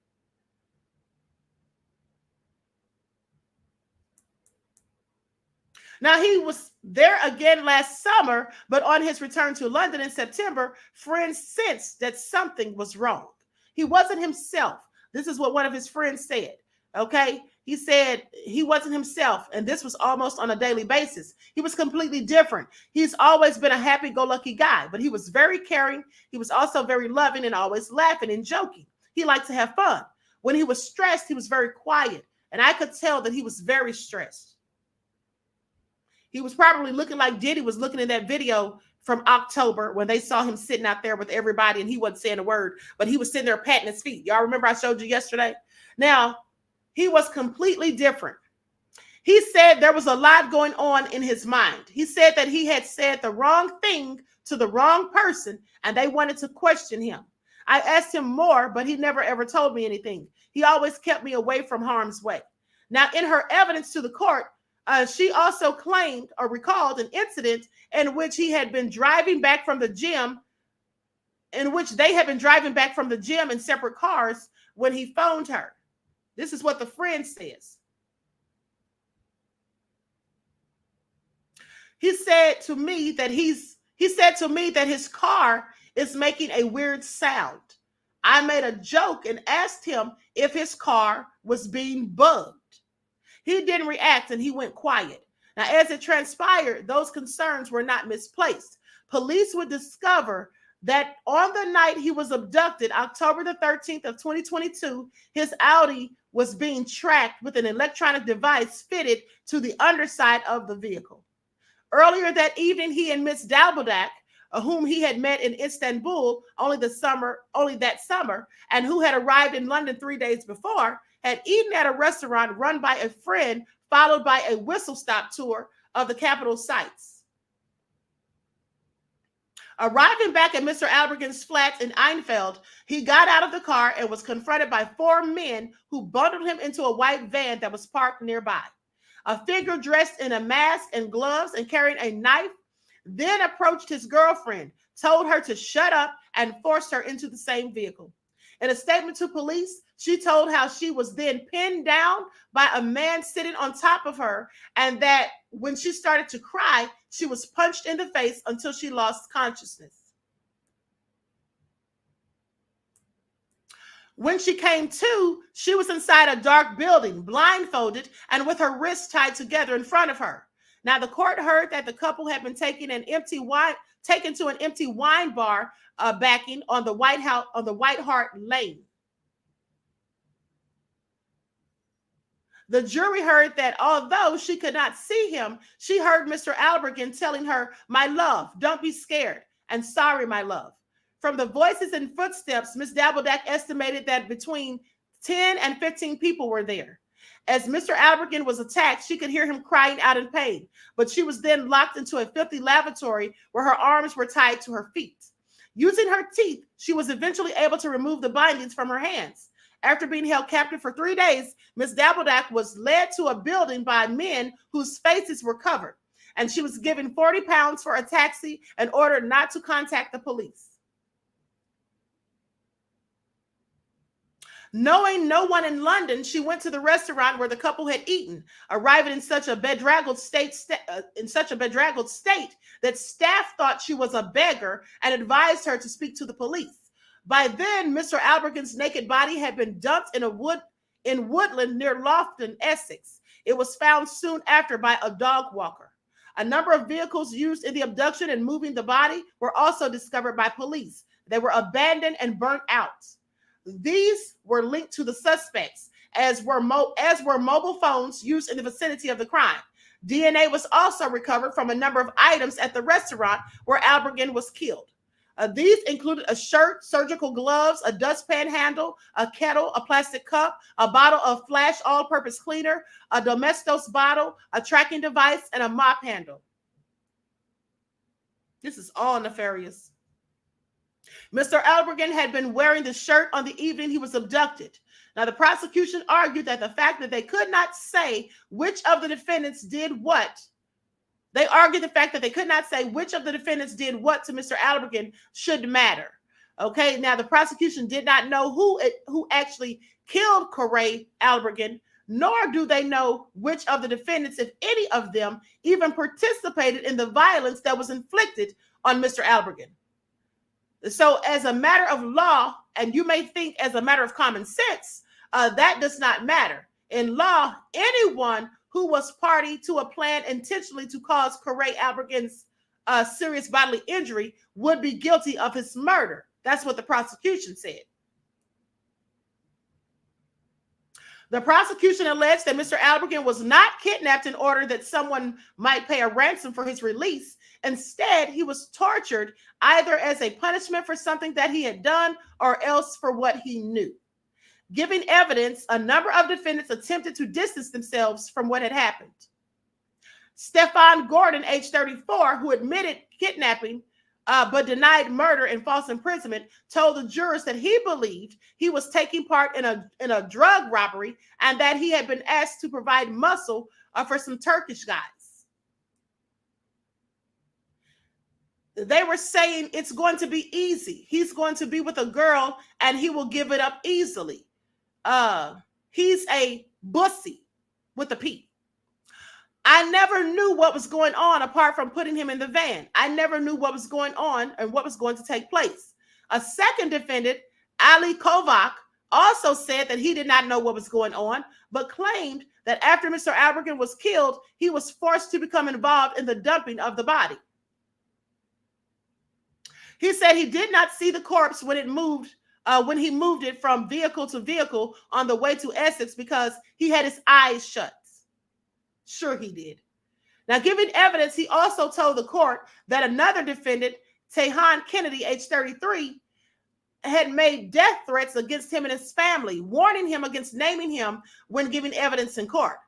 Now, he was there again last summer, but on his return to London in September, friends sensed that something was wrong. He wasn't himself. This is what one of his friends said, okay? He said he wasn't himself, and this was almost on a daily basis. He was completely different. He's always been a happy-go-lucky guy, but he was very caring. He was also very loving and always laughing and joking. He liked to have fun. When he was stressed, he was very quiet, and I could tell that he was very stressed. He was probably looking like Diddy was looking in that video from October when they saw him sitting out there with everybody and he wasn't saying a word, but he was sitting there patting his feet. Y'all remember I showed you yesterday? Now, he was completely different. He said there was a lot going on in his mind. He said that he had said the wrong thing to the wrong person and they wanted to question him. I asked him more, but he never ever told me anything. He always kept me away from harm's way. Now, in her evidence to the court, she also claimed or recalled an incident in which he had been driving back from the gym, in which they had been driving back from the gym in separate cars when he phoned her. This is what the friend says. He said to me that his car is making a weird sound. I made a joke and asked him if his car was being bugged. He didn't react and he went quiet. Now, as it transpired, those concerns were not misplaced. Police would discover that on the night he was abducted, October the 13th of 2022, his Audi was being tracked with an electronic device fitted to the underside of the vehicle. Earlier that evening, he and Miss Dalbadak, whom he had met in Istanbul only that summer, and who had arrived in London 3 days before, had eaten at a restaurant run by a friend, followed by a whistle-stop tour of the capital sites. Arriving back at Mr. Alberkin's flat in Einfeld, he got out of the car and was confronted by 4 men who bundled him into a white van that was parked nearby. A figure dressed in a mask and gloves and carrying a knife then approached his girlfriend, told her to shut up, and forced her into the same vehicle. In a statement to police, she told how she was then pinned down by a man sitting on top of her, and that when she started to cry, she was punched in the face until she lost consciousness. When she came to, she was inside a dark building, blindfolded and with her wrists tied together in front of her. Now, the court heard that the couple had been taken to an empty wine bar backing on the White Hart Lane. The jury heard that although she could not see him, she heard Mr. Alberkin telling her, "My love, don't be scared," and "Sorry, my love." From the voices and footsteps, Ms. Dabbledack estimated that between 10 and 15 people were there. As Mr. Albergan was attacked, she could hear him crying out in pain, but she was then locked into a filthy lavatory where her arms were tied to her feet. Using her teeth, she was eventually able to remove the bindings from her hands. After being held captive for 3 days, Ms. Dabbledack was led to a building by men whose faces were covered, and she was given 40 pounds for a taxi and ordered not to contact the police. Knowing no one in London, she went to the restaurant where the couple had eaten, arriving in such a bedraggled state that staff thought she was a beggar and advised her to speak to the police. By then, Mr. Albergan's naked body had been dumped in woodland near Loughton, Essex. It was found soon after by a dog walker. A number of vehicles used in the abduction and moving the body were also discovered by police. They were abandoned and burnt out. These were linked to the suspects, as were mobile phones used in the vicinity of the crime. DNA was also recovered from a number of items at the restaurant where Albergan was killed. These included a shirt, surgical gloves, a dustpan handle, a kettle, a plastic cup, a bottle of Flash all-purpose cleaner, a Domestos bottle, a tracking device, and a mop handle. This is all nefarious. Mr. Albergan had been wearing the shirt on the evening he was abducted. Now, the prosecution argued that the fact that they could not say which of the defendants did what, they argued the fact that they could not say which of the defendants did what to Mr. Albergan should matter. Okay, now the prosecution did not know who actually killed Corey Albergan, nor do they know which of the defendants, if any of them, even participated in the violence that was inflicted on Mr. Albergan. So as a matter of law, and you may think as a matter of common sense, that does not matter. In law, anyone who was party to a plan intentionally to cause Corey Albergan's serious bodily injury would be guilty of his murder. That's what the prosecution said. The prosecution alleged that Mr. Albergan was not kidnapped in order that someone might pay a ransom for his release. Instead, he was tortured either as a punishment for something that he had done or else for what he knew. Giving evidence, a number of defendants attempted to distance themselves from what had happened. Stefan Gordon, age 34, who admitted kidnapping but denied murder and false imprisonment, told the jurors that he believed he was taking part in a drug robbery and that he had been asked to provide muscle for some Turkish guys. They were saying it's going to be easy. He's going to be with a girl and he will give it up easily. He's a bussy with a P. I never knew what was going on apart from putting him in the van. I never knew what was going on and what was going to take place. A second defendant, Ali Kovac, also said that he did not know what was going on, but claimed that after Mr. Albergan was killed, he was forced to become involved in the dumping of the body. He said he did not see the corpse when he moved it from vehicle to vehicle on the way to Essex because he had his eyes shut. Sure he did. Now, giving evidence, he also told the court that another defendant, Tehan Kennedy, age 33, had made death threats against him and his family, warning him against naming him when giving evidence in court.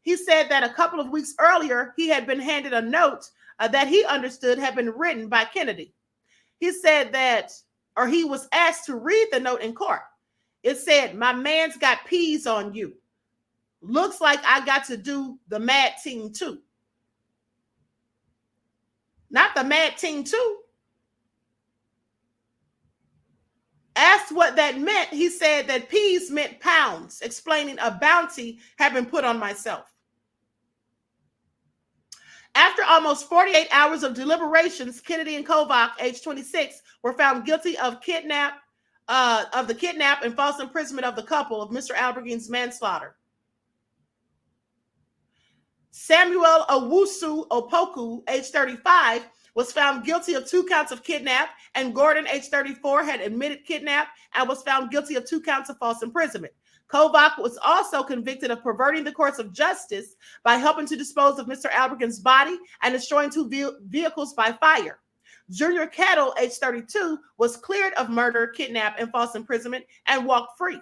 He said that a couple of weeks earlier, he had been handed a note that he understood had been written by Kennedy. He said that, or he was asked to read the note in court. It said, "My man's got peas on you. Looks like I got to do the Mad Ting too." Not the Mad Ting too. Asked what that meant, he said that peas meant pounds, explaining a bounty had been put on myself. After almost 48 hours of deliberations, Kennedy and Kovac, age 26, were found guilty of the kidnap and false imprisonment of the couple of Mr. Albergan's manslaughter. Samuel Owusu Opoku, age 35, was found guilty of 2 counts of kidnap, and Gordon, age 34, had admitted kidnap and was found guilty of 2 counts of false imprisonment. Kovac was also convicted of perverting the course of justice by helping to dispose of Mr. Albergan's body and destroying 2 vehicles by fire. Junior Kettle, age 32, was cleared of murder, kidnap, and false imprisonment and walked free.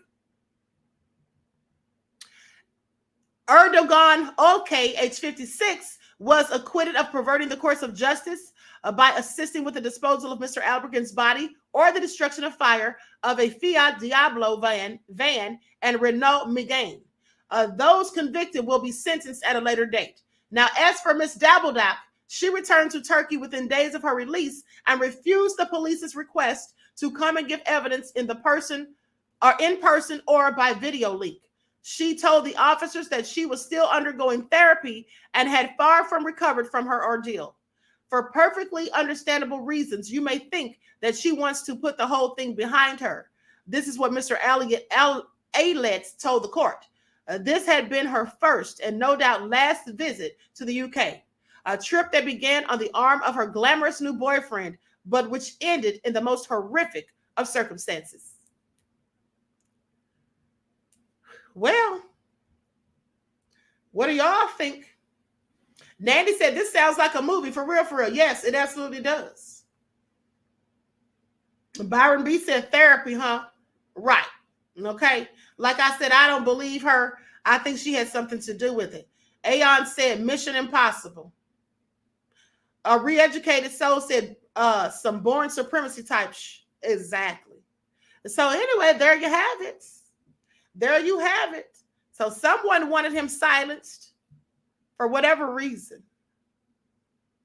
Erdogan Olcay, age 56, was acquitted of perverting the course of justice by assisting with the disposal of Mr. Albergan's body or the destruction of fire of a Fiat Diablo van and Renault Megane. Those convicted will be sentenced at a later date. Now, as for Ms. Dabbledock, she returned to Turkey within days of her release and refused the police's request to come and give evidence in person or by video link. She told the officers that she was still undergoing therapy and had far from recovered from her ordeal. For perfectly understandable reasons, you may think that she wants to put the whole thing behind her. This is what Mr. Allred told the court. This had been her first and no doubt last visit to the UK, a trip that began on the arm of her glamorous new boyfriend, but which ended in the most horrific of circumstances. Well, what do y'all think? Nandy said, this sounds like a movie, for real, for real. Yes, it absolutely does. Byron B said, therapy, huh? Right. Okay. Like I said, I don't believe her. I think she had something to do with it. Aeon said, Mission Impossible. A re-educated soul said, some born supremacy type. Exactly. So anyway, there you have it. There you have it. So someone wanted him silenced for whatever reason.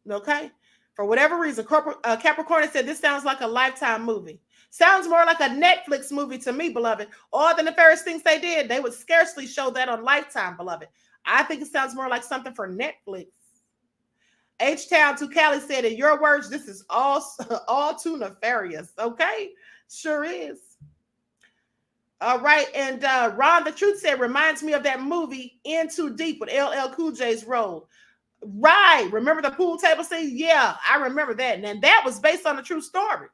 Okay? For whatever reason. Capricorn said, this sounds like a Lifetime movie. Sounds more like a Netflix movie to me, beloved. All the nefarious things they did, they would scarcely show that on Lifetime, beloved. I think it sounds more like something for Netflix. H-Town to Cali said, in your words, this is all too nefarious. Okay? Sure is. All right, and Ron the Truth said, reminds me of that movie In Too Deep with LL Cool J's role. Right, remember the pool table scene? Yeah, I remember that. And that was based on a true story.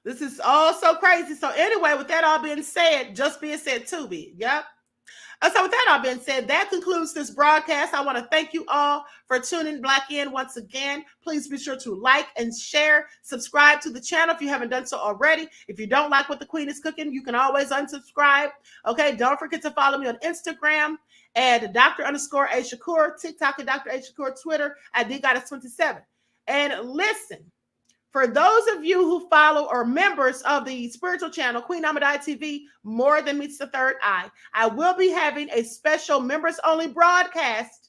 This is all so crazy. So anyway, with that all being said, just being said to be, yep. So with that all being said, that concludes this broadcast. I want to thank you all for tuning back in once again. Please be sure to like and share, subscribe to the channel if you haven't done so already. If you don't like what the Queen is cooking, you can always unsubscribe. Okay, don't forget to follow me on Instagram at Dr._A_Shakur, TikTok at Dr. A Shakur, Twitter at DGoddess27. And listen, for those of you who follow or members of the spiritual channel, Queen Ahmadiyyah TV, More Than Meets the Third Eye, I will be having a special members-only broadcast.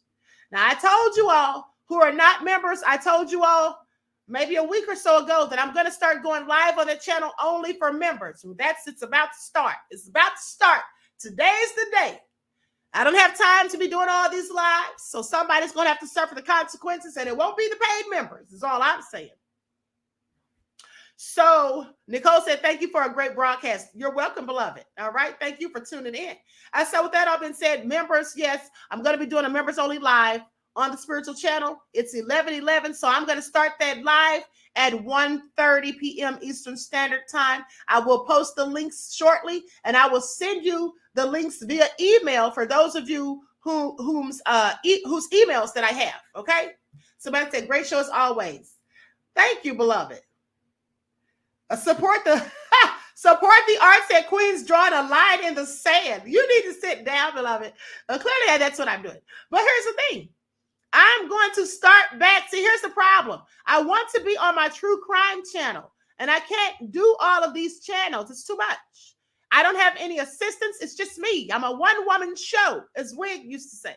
Now, I told you all who are not members, I told you all maybe a week or so ago that I'm going to start going live on the channel only for members. It's about to start. It's about to start. Today's the day. I don't have time to be doing all these lives, so somebody's going to have to suffer the consequences, and it won't be the paid members, is all I'm saying. So Nicole said, thank you for a great broadcast. You're welcome, beloved. All right. Thank you for tuning in. So with that all been said, members, yes, I'm going to be doing a members only live on the spiritual channel. It's 11:11. So I'm going to start that live at 1:30 p.m. Eastern Standard Time. I will post the links shortly, and I will send you the links via email for those of you whose emails that I have. Okay. So like I said, great show as always. Thank you, beloved. Support the arts at Queens, drawing a line in the sand. You need to sit down, beloved. Clearly, that's what I'm doing. But here's the thing. I'm going to start back. See, here's the problem. I want to be on my true crime channel, and I can't do all of these channels. It's too much. I don't have any assistants. It's just me. I'm a one-woman show, as Wig used to say.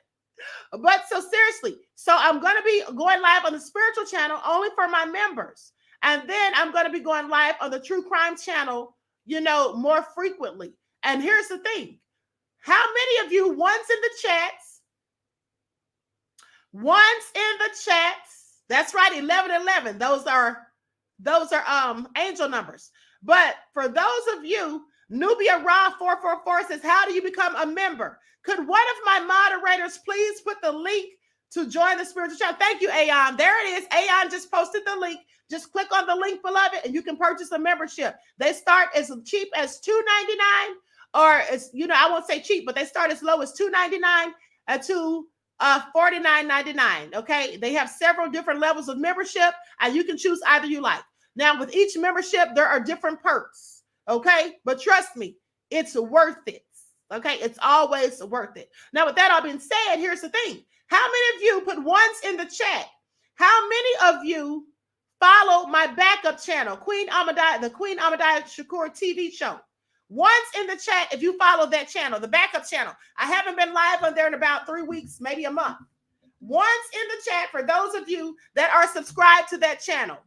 But so seriously, so I'm going to be going live on the spiritual channel only for my members. And then I'm going to be going live on the True Crime channel, more frequently. And here's the thing. How many of you, once in the chats, that's right, 1111. Those are angel numbers. But for those of you, Nubia Ra 444 says, how do you become a member? Could one of my moderators please put the link to join the spiritual channel? Thank you, Aeon. There it is. Aeon just posted the link. Just click on the link, beloved, and you can purchase a membership. They start as cheap as $2.99, or it's, I won't say cheap, but they start as low as $2.99 to $49.99. Okay, they have several different levels of membership, and you can choose either you like. Now, with each membership, there are different perks. Okay, but trust me, it's worth it. Okay, it's always worth it. Now, with that all being said, here's the thing. How many of you put ones in the chat? How many of you follow my backup channel, Queen Ahmadiyyah, the Queen Ahmadiyyah Shakur TV show? Once in the chat, if you follow that channel, the backup channel. I haven't been live on there in about 3 weeks, maybe a month. Once in the chat for those of you that are subscribed to that channel.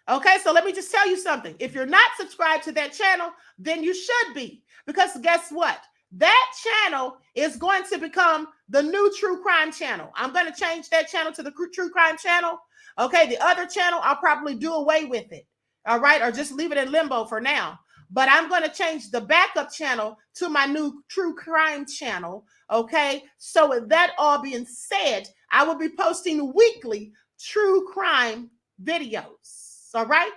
Okay, so let me just tell you something. If you're not subscribed to that channel, then you should be. Because guess what? That channel is going to become the new true crime channel. I'm going to change that channel to the true crime channel. Okay, the other channel, I'll probably do away with it. All right, or just leave it in limbo for now. But I'm going to change the backup channel to my new true crime channel. Okay, so with that all being said, I will be posting weekly true crime videos. All right,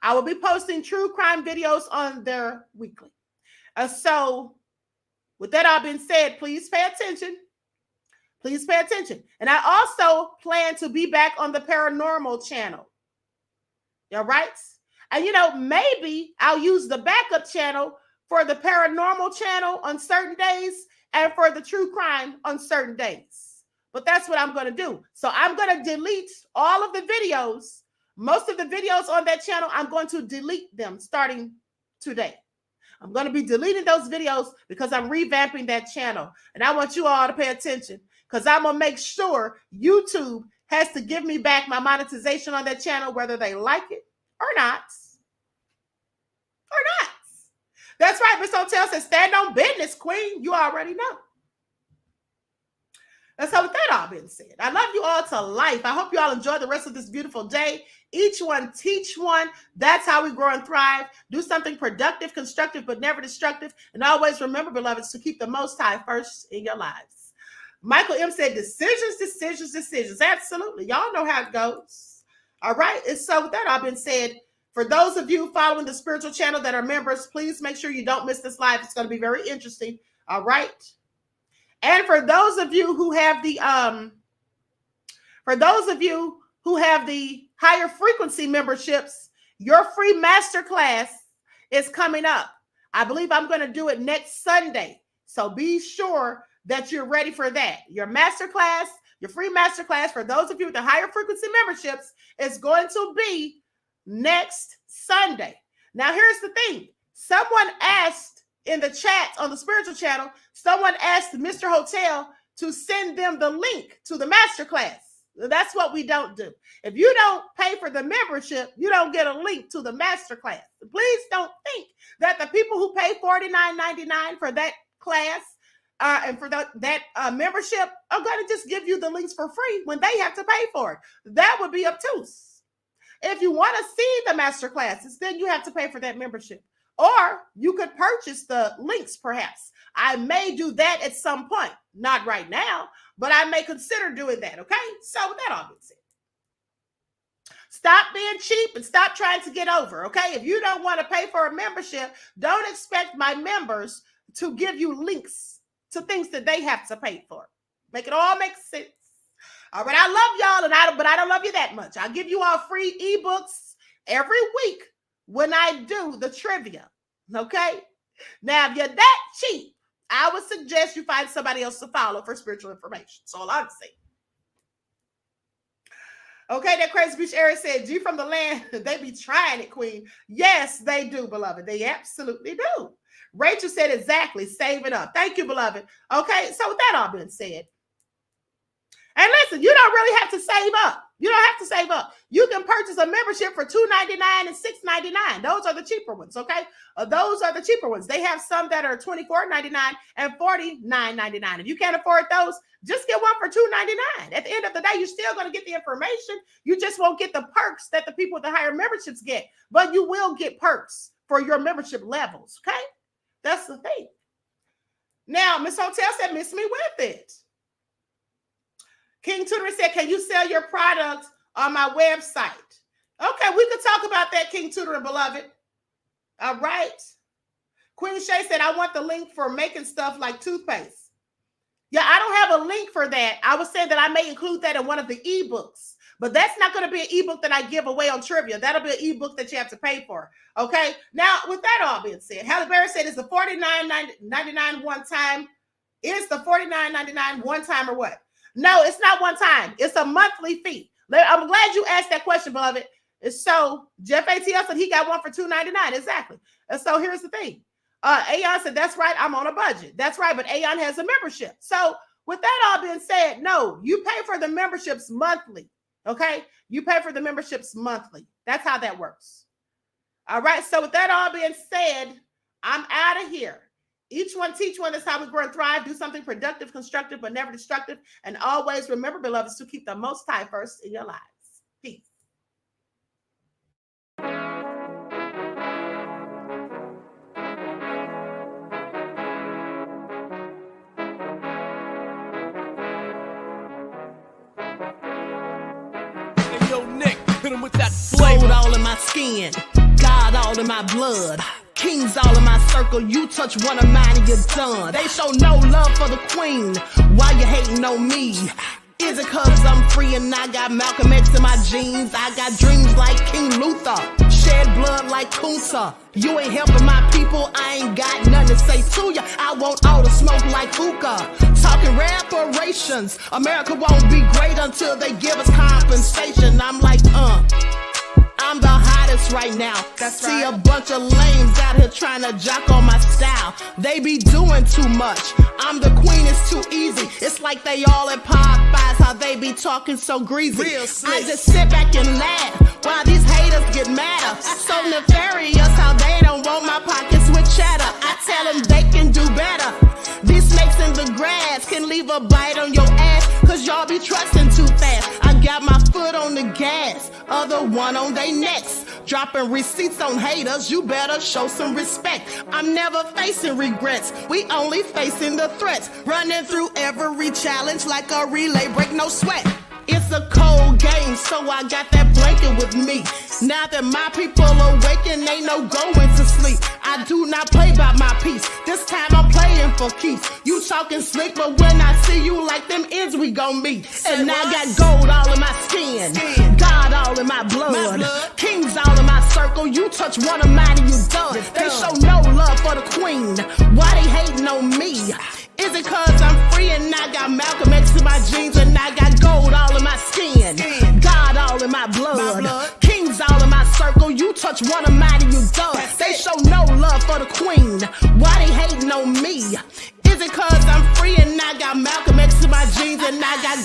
I will be posting true crime videos on there weekly. So with that all being said, please pay attention. Please pay attention. And I also plan to be back on the paranormal channel. All right. And, you know, maybe I'll use the backup channel for the paranormal channel on certain days and for the true crime on certain days. But that's what I'm going to do. So I'm going to delete all of the videos. Most of the videos on that channel, I'm going to delete them starting today. I'm going to be deleting those videos because I'm revamping that channel. And I want you all to pay attention because I'm going to make sure YouTube has to give me back my monetization on that channel, whether they like it or not. Or not. That's right. Miss Hotel says, stand on business, Queen. You already know. And so with that all being said, I love you all to life. I hope you all enjoy the rest of this beautiful day. Each one teach one. That's how we grow and thrive. Do something productive, constructive, but never destructive. And always remember, beloveds, to keep the Most High first in your lives. Michael M. said, decisions, decisions, decisions. Absolutely. Y'all know how it goes. All right. And so with that all being said, for those of you following the spiritual channel that are members, please make sure you don't miss this live. It's going to be very interesting. All right. And for those of you who have the higher frequency memberships, your free masterclass is coming up. I believe I'm going to do it next Sunday. So be sure that you're ready for that. Your masterclass, your free masterclass for those of you with the higher frequency memberships is going to be next Sunday. Now, here's the thing. Someone asked in the chat on the spiritual channel, someone asked Mr. Hotel to send them the link to the masterclass. That's what we don't do. If you don't pay for the membership, you don't get a link to the masterclass. Please don't think that the people who pay $49.99 for that class and for that membership are going to just give you the links for free when they have to pay for it. That would be obtuse. If you want to see the master classes, then you have to pay for that membership. Or you could purchase the links, perhaps. I may do that at some point. Not right now, but I may consider doing that, okay? So with that all being said, stop being cheap and stop trying to get over, okay? If you don't want to pay for a membership, don't expect my members to give you links to things that they have to pay for. Make it all make sense. All right, I love y'all, but I don't love you that much. I'll give you all free ebooks every week when I do the trivia, okay? Now, if you're that cheap, I would suggest you find somebody else to follow for spiritual information. That's all I'm saying. Okay, that Crazy Beach area said, G from the land, they be trying it, Queen. Yes, they do, beloved. They absolutely do. Rachel said exactly, save it up. Thank you, beloved. Okay, so with that all being said, and listen, you don't really have to save up. You don't have to save up. You can purchase a membership for $2.99 and $6.99. Those are the cheaper ones, okay? Those are the cheaper ones. They have some that are $24.99 and $49.99. If you can't afford those, just get one for $2.99. At the end of the day, you're still going to get the information. You just won't get the perks that the people with the higher memberships get, but you will get perks for your membership levels, okay? That's the thing. Now, Miss Hotel said, miss me with it. King Tutoring said, can you sell your products on my website? Okay, we could talk about that, King Tutoring, beloved. All right. Queen Shay said, I want the link for making stuff like toothpaste. Yeah, I don't have a link for that. I was saying that I may include that in one of the ebooks. But that's not going to be an ebook that I give away on trivia. That'll be an ebook that you have to pay for. Okay. Now, with that all being said, Halle Berry said it's the $49.99 one time. Is the $49.99 one time or what? No, it's not one time. It's a monthly fee. I'm glad you asked that question, beloved. So Jeff ATL said he got one for $2.99. Exactly. And so here's the thing. Aeon said, that's right, I'm on a budget. That's right, but Aeon has a membership. So with that all being said, no, you pay for the memberships monthly, okay? You pay for the memberships monthly. That's how that works. All right, so with that all being said, I'm out of here. Each one teach one. That's how we grow and thrive. Do something productive, constructive, but never destructive. And always remember, beloveds, to keep the Most High first in your lives. Peace. Hit him with that flavor. Gold all in my skin, God all in my blood, kings all in my circle. You touch one of mine and you're done. They show no love for the queen. Why you hating on me? Is it cause I'm free and I got Malcolm X in my jeans? I got dreams like King Luther, shed blood like Kunsa. You ain't helping my people, I ain't got nothing to say to ya. I want all the smoke like hookah. Talking reparations, America won't be great until they give us compensation. I'm like, I'm the hottest right now. See a bunch of lames out here trying to jock on my style. They be doing too much. I'm the queen, it's too easy. It's like they all at Popeyes, how they be talking so greasy. I just sit back and laugh while these haters get madder. So nefarious how they don't want my pockets with cheddar. I tell them they can do better. These snakes in the grass can leave a bite on your ass, cause y'all be trusting too fast. I got my foot on the gas, other one on they necks. Dropping receipts on haters, you better show some respect. I'm never facing regrets, we only facing the threats. Running through every challenge like a relay, break no sweat. It's a cold game, so I got that blanket with me. Now that my people awaken, ain't no going to sleep. I do not play by my piece. This time I'm playing for keeps. You talking slick, but when I see you like them ends, we gon' meet. And I got gold all in my skin, God all in my blood, kings all in my circle. You touch one of mine and you done. They show no love for the queen. Why they hating on me? Is it cause I'm free and I got Malcolm X in my jeans and I got gold all in my skin, God all in my blood, kings all in my circle. You touch one of mine and you done. They show no love for the queen. Why they hating on me? Is it cause I'm free and I got Malcolm X in my jeans and I got